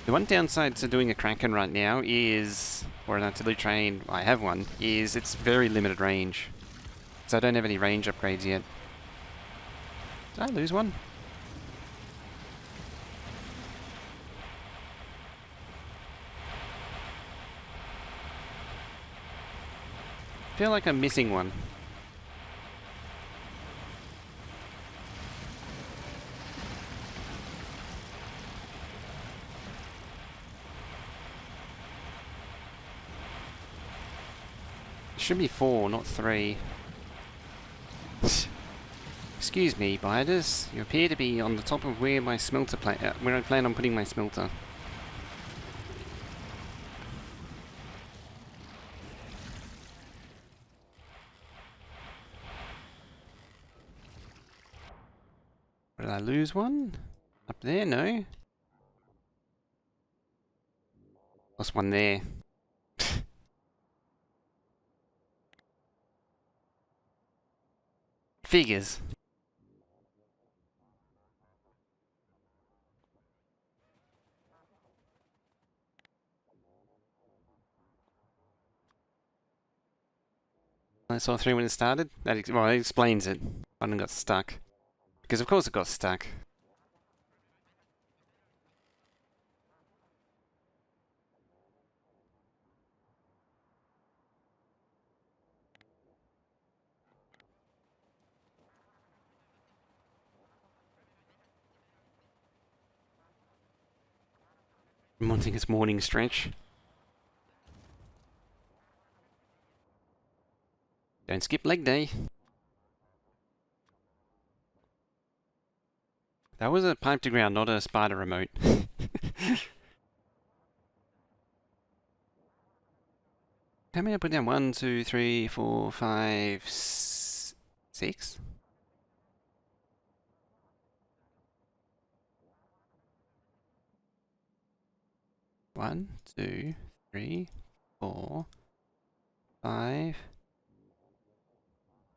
the one downside to doing a Kraken right now is, or an artillery train, I have one, is it's very limited range. So I don't have any range upgrades yet. Did I lose one? I feel like I'm missing one. Should be 4, not 3. Excuse me, biters. You appear to be on the top of where my smelter where I plan on putting my smelter. Did I lose one? Up there? No. Lost one there. Figures. I saw 3 when it started. That explains it. One got stuck. Because of course it got stuck. I'm wanting its morning stretch. Don't skip leg day. That was a pipe to ground, not a spider remote. How many I put down? 1, 2, 3, 4, 5, 6? 1, 2, 3, 4, 5.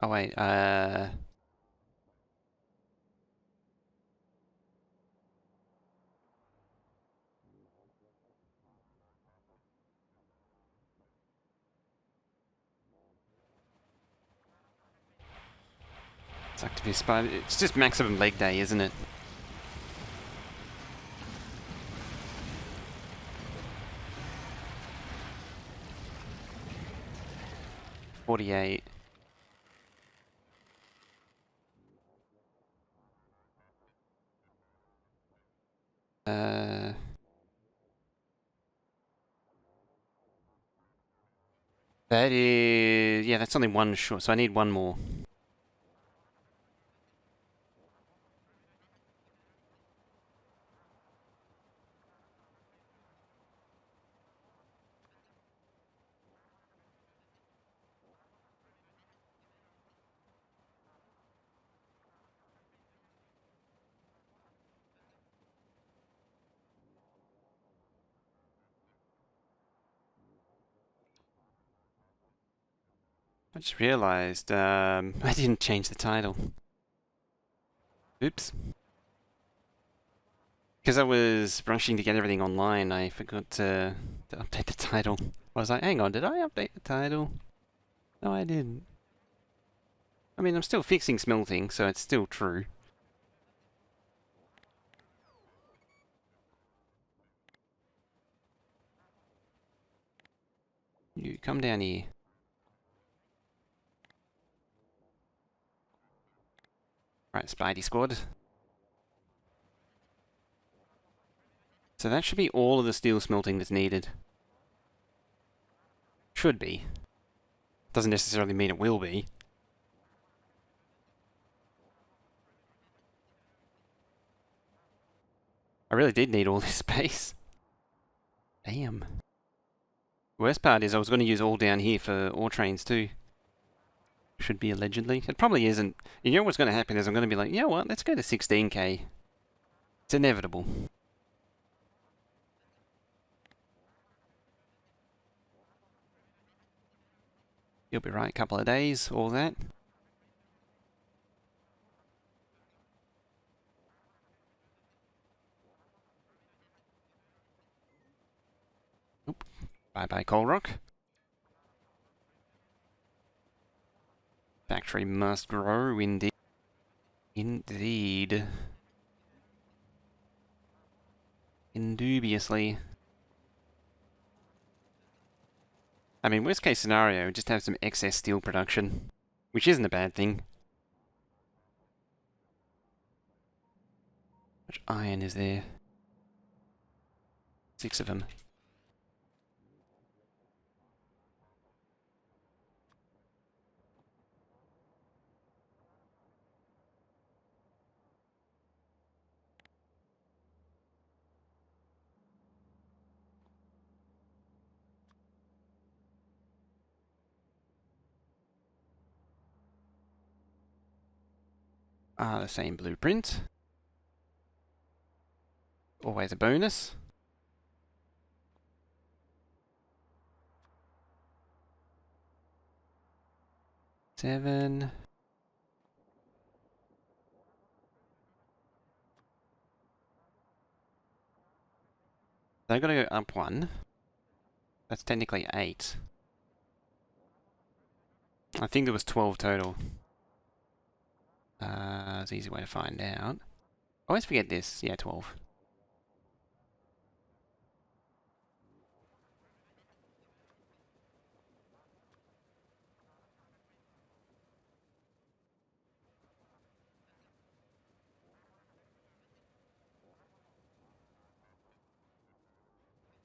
Oh wait, this, but it's just maximum leg day, isn't it? $48. That is... yeah, that's only one short, so I need one more. I just realized I didn't change the title. Oops. Because I was rushing to get everything online, I forgot to update the title. I was like, hang on, did I update the title? No, I didn't. I mean, I'm still fixing smelting, so it's still true. You come down here. Right, Spidey Squad. So that should be all of the steel smelting that's needed. Should be. Doesn't necessarily mean it will be. I really did need all this space. Damn. Worst part is I was going to use all down here for ore trains too. Should be allegedly. It probably isn't. You know what's going to happen is I'm going to be like, you know what, let's go to 16k. It's inevitable. You'll be right, couple of days, all that. Oop. Bye bye, Coal Rock. Factory must grow, indeed. Indeed. Indubiously. I mean, worst case scenario, just have some excess steel production, which isn't a bad thing. How much iron is there? 6 of them. Ah, the same blueprint. Always a bonus. Seven. So I gotta go up one. That's technically 8. I think there was 12 total. It's an easy way to find out. I always forget this. Yeah, 12.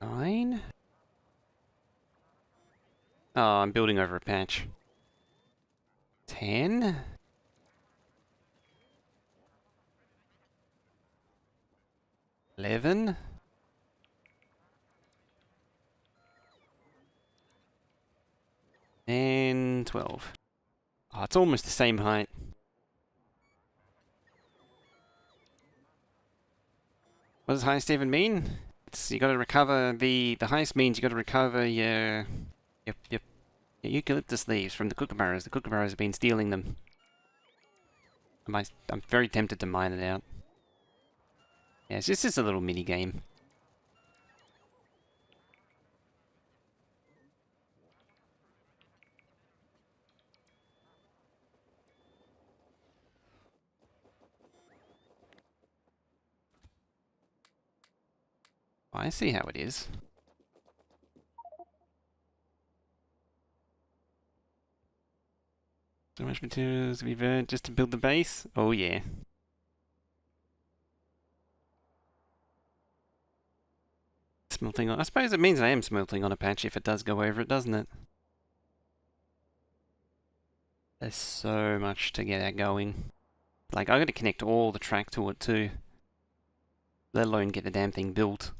Nine. Oh, I'm building over a patch. 10. $11. And 12. Oh, it's almost the same height. What does highest even mean? It's, you gotta recover the highest means you gotta recover your eucalyptus leaves from the kookaburras. The kookaburras have been stealing them. I'm very tempted to mine it out. Yeah, it's just a little mini game. I see how it is. So much materials we've earned just to build the base? Oh yeah. Smelting on... I suppose it means I am smelting on a patch if it does go over it, doesn't it? There's so much to get that going. Like, I gotta connect all the track to it too. Let alone get the damn thing built.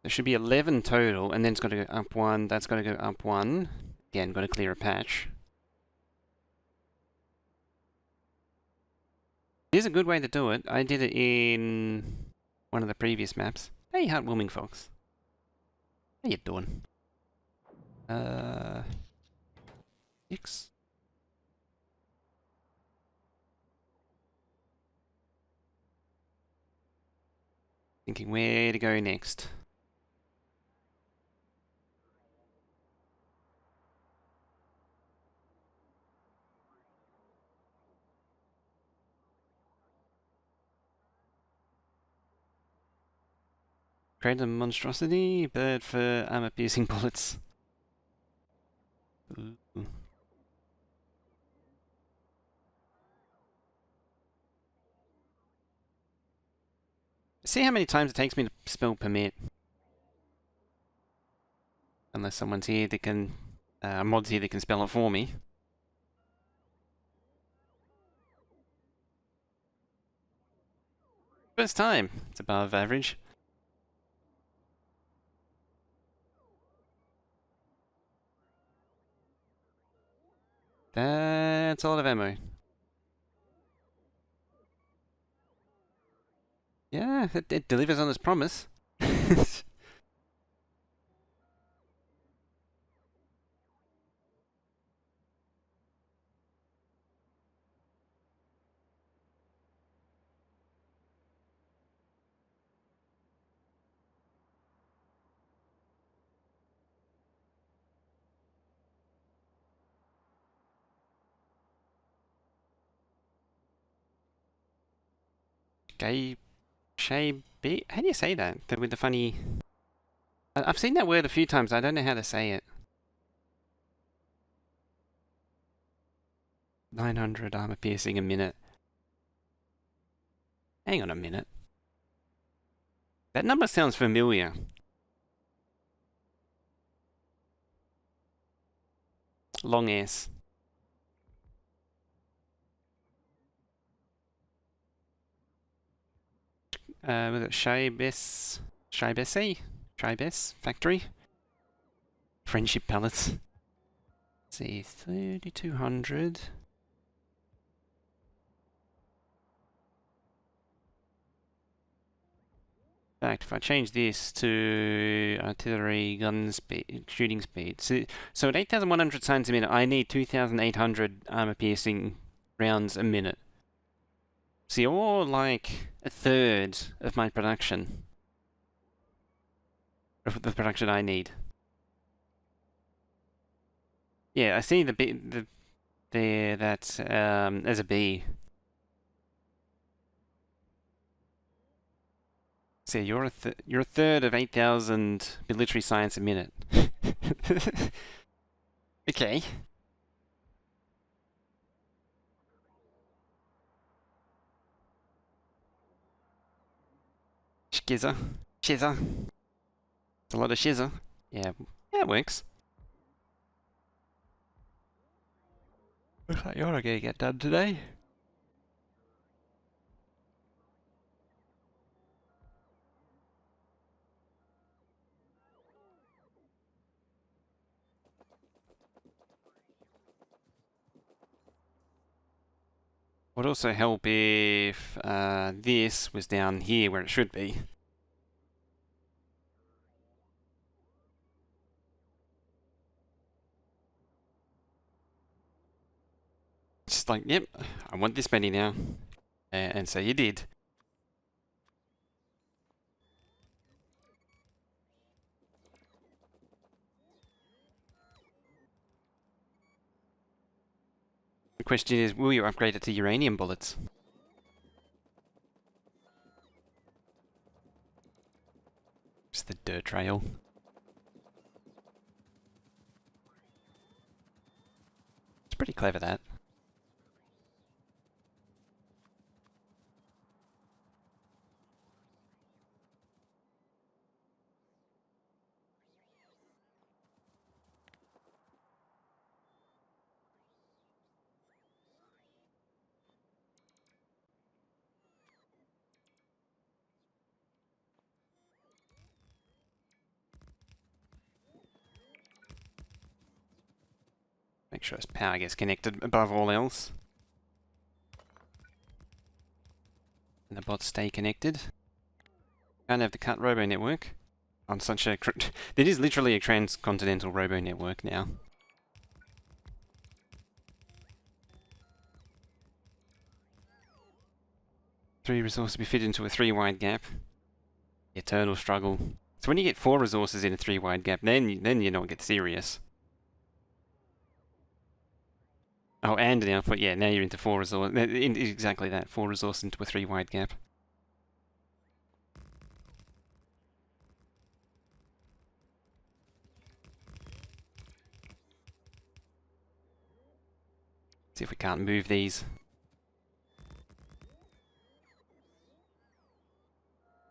There should be 11 total, and then it's got to go up one, that's got to go up one. Again, got to clear a patch. Here's a good way to do it. I did it in one of the previous maps. Hey, heartwarming fox. How you doing? 6. Thinking where to go next. Create a monstrosity, but for armor-piercing bullets. Ooh. See how many times it takes me to spell permit. Unless someone's here that can... mod's here that can spell it for me. First time. It's above average. That's a lot of ammo. Yeah, it delivers on its promise. Gay... Shay... How do you say that? With the funny... I've seen that word a few times, I don't know how to say it. 900 armor piercing a minute. Hang on a minute. That number sounds familiar. Long S. Was it Shybes Factory? Friendship pellets. Let's see, 3200. In fact, if I change this to artillery gun speed, shooting speed, so at 8,100 sounds a minute, I need 2,800 armor-piercing rounds a minute. So you're like a third of my production, of the production I need. Yeah, I see the there that as a B. So you're a third of 8,000 military science a minute. Okay. Shizza. Shizza. It's a lot of shizza. Yeah, yeah, it works. Looks like you're gonna get done today. Would also help if this was down here where it should be. Just like, yep, I want this many now. And so you did. The question is, will you upgrade it to uranium bullets? Just the dirt trail. It's pretty clever, that. Make sure his power gets connected above all else. And the bots stay connected. Can't have the cut robo network on such a... It is literally a transcontinental robo network now. Three resources be fit into a 3-wide gap. Eternal struggle. So when you get 4 resources in a 3-wide gap, then you know it gets serious. Oh, and the output, yeah, now you're into 4 resources. Exactly that, 4 resources into a 3-wide gap. See if we can't move these.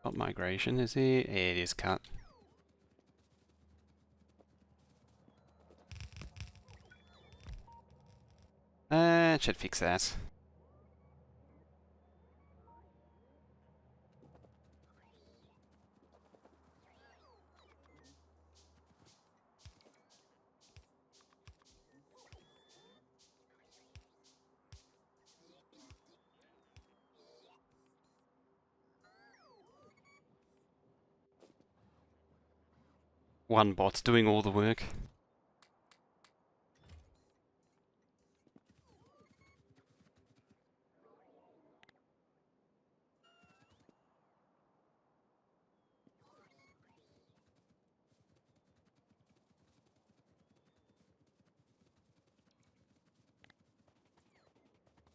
What migration is here? It is cut. Should fix that. One bot's doing all the work.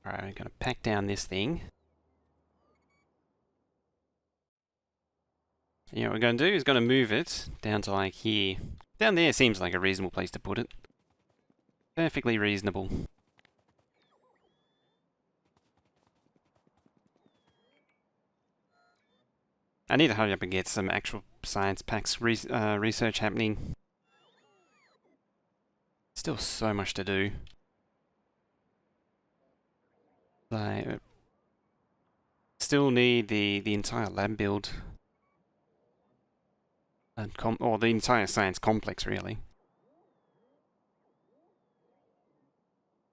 Alright, I'm gonna pack down this thing. You know what we're gonna do is gonna move it down to like here. Down there seems like a reasonable place to put it. Perfectly reasonable. I need to hurry up and get some actual science packs research happening. Still so much to do. Like, still need the entire lab build. And or the entire science complex, really.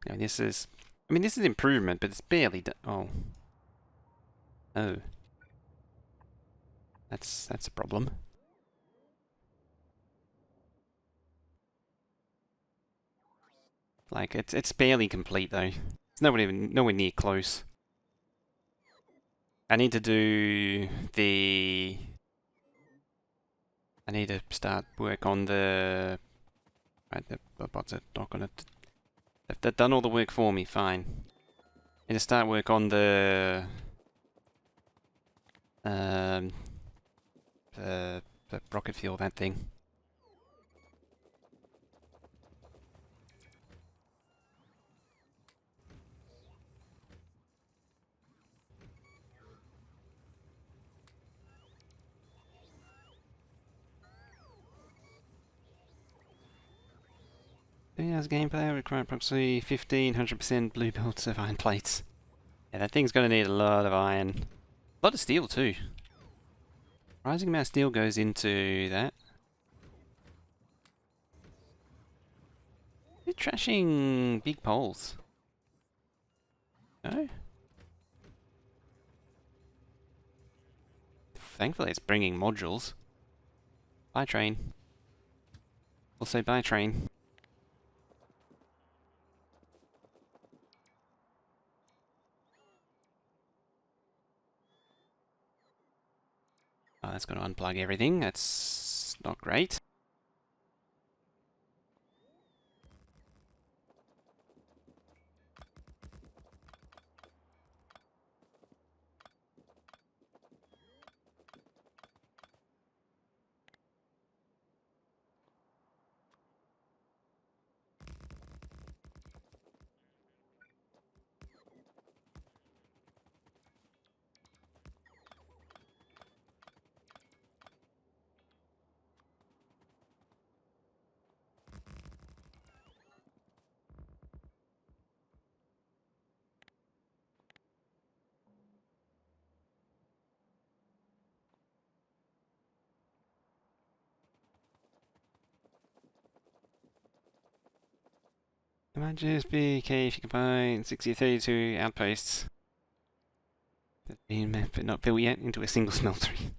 Now this is... I mean, this is improvement, but it's barely done. Oh. Oh. That's a problem. Like, it's barely complete, though. It's nowhere near close. I need to do the... I need to start work on the... Right, the bots are not gonna... They've done all the work for me, fine. I need to start work on the rocket fuel, that thing. As gameplay require approximately 1,500% blue belt of iron plates. Yeah, that thing's gonna need a lot of iron. A lot of steel too. Rising amount of steel goes into that. They're trashing big poles. No? Thankfully it's bringing modules. Bye train. We'll say bye train. Oh, that's going to unplug everything. That's not great. might just be okay if you combine 6032 outposts that but not built yet into a single smeltery.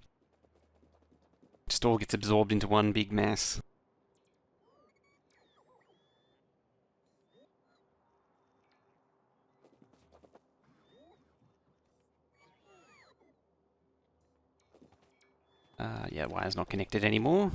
Just all gets absorbed into one big mass. Yeah, wire's not connected anymore.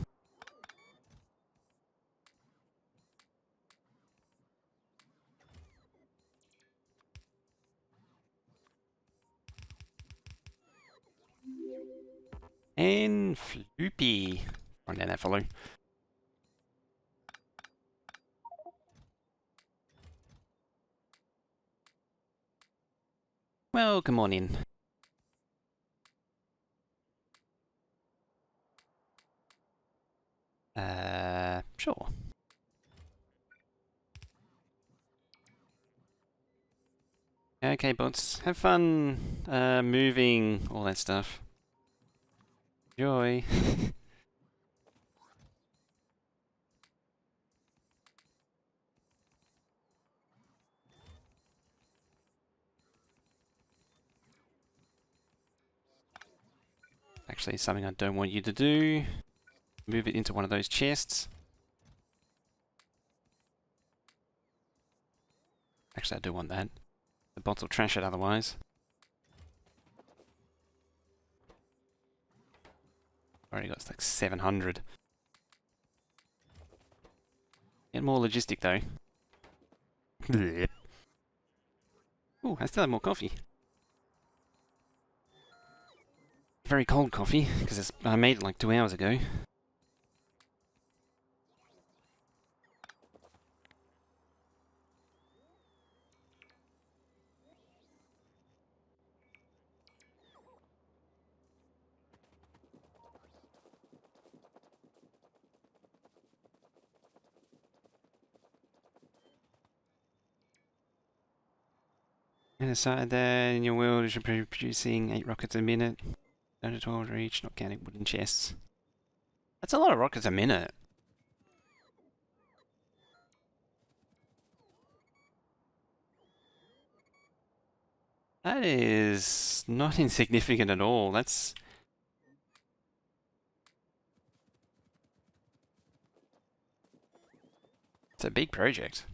And Floopy. Run down that follow. Well, come on in. Sure. Okay, bots. Have fun, moving, all that stuff. Enjoy. Actually, something I don't want you to do. Move it into one of those chests. Actually, I do want that. The bots will trash it otherwise. Already got like 700. Get more logistic though. Ooh, I still have more coffee. Very cold coffee, because I made it like 2 hours ago. And aside that, in your world, you should be producing 8 rockets a minute. Down to 12 reach, not counting wooden chests. That's a lot of rockets a minute. That is not insignificant at all. It's a big project.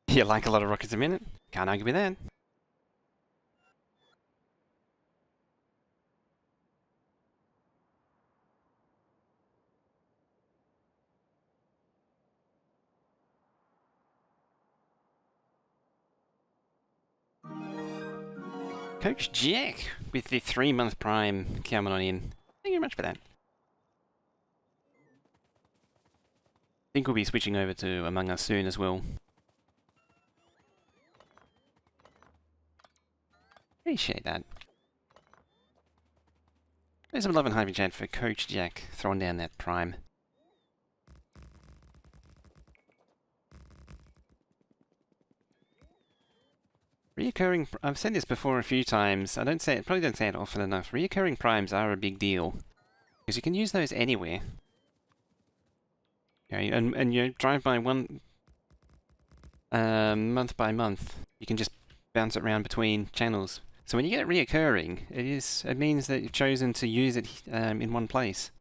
You like a lot of rockets a minute? Can't argue with that. Coach Jack with the 3-month prime coming on in. Thank you very much for that. I think we'll be switching over to Among Us soon as well. Appreciate that. There's some love and hype in chat for Coach Jack throwing down that prime. Reoccurring, I've said this before a few times, probably don't say it often enough. Reoccurring primes are a big deal. Because you can use those anywhere. Okay, and you drive by one month by month, you can just bounce it around between channels. So when you get it reoccurring, it means that you've chosen to use it in one place.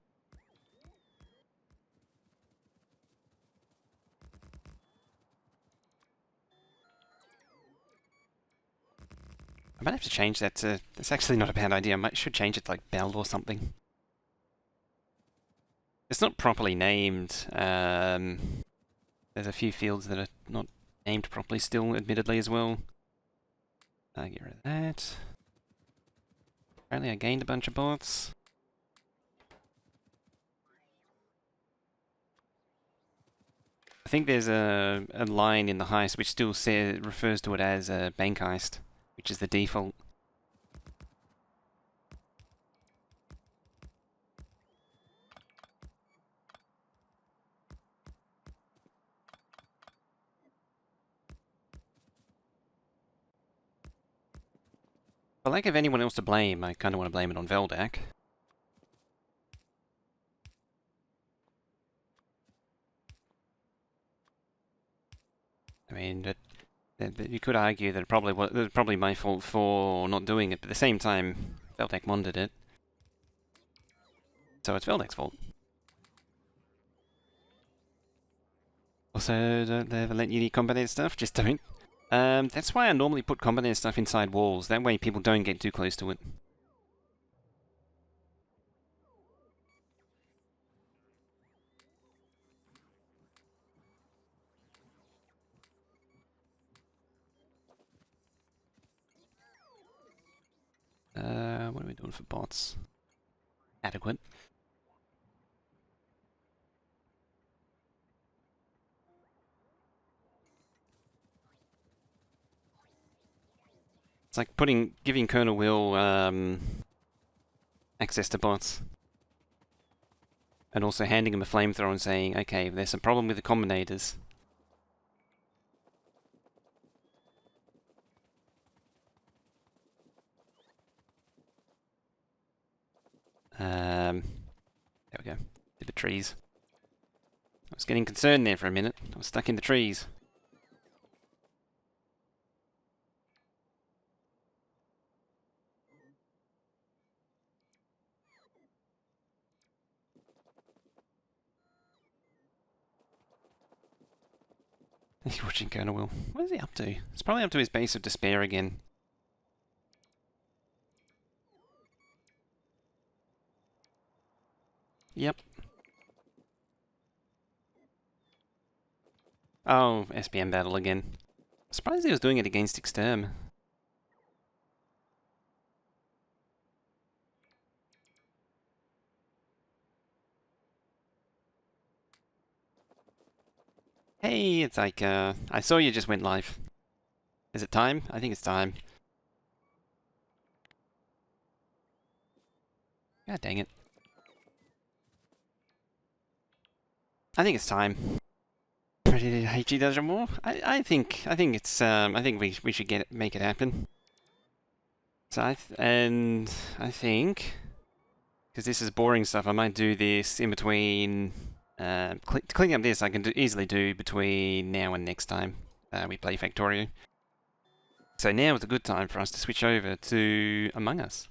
I might have to change that to... That's actually not a bad idea. Should change it to like Bell or something. It's not properly named. There's a few fields that are not named properly still, admittedly, as well. Get rid of that. Apparently I gained a bunch of bots. I think there's a line in the heist which still refers to it as a bank heist, which is the default. But like if anyone else to blame, I kind of want to blame it on Veldak. I mean, you could argue that it was probably my fault for not doing it, but at the same time, Veldek wanted it. So it's Veldek's fault. Also, don't they ever let you decombinate stuff? Just don't. That's why I normally put combinated stuff inside walls. That way people don't get too close to it. What are we doing for bots? Adequate. It's like giving Colonel Will access to bots. And also handing him a flamethrower and saying, okay, there's a problem with the combinators. There we go. Did the trees. I was getting concerned there for a minute. I was stuck in the trees. He's watching Colonel Will. What is he up to? He's probably up to his base of despair again. Yep. Oh, SPM battle again. Surprised he was doing it against Exterm. Hey, it's like, I saw you just went live. Is it time? I think it's time. God dang it. I think it's time. Ready to HG Dungeon more? I think it's I think we should make it happen. So I think because this is boring stuff, I might do this in between. Cleaning up this I can easily do between now and next time we play Factorio. So now is a good time for us to switch over to Among Us.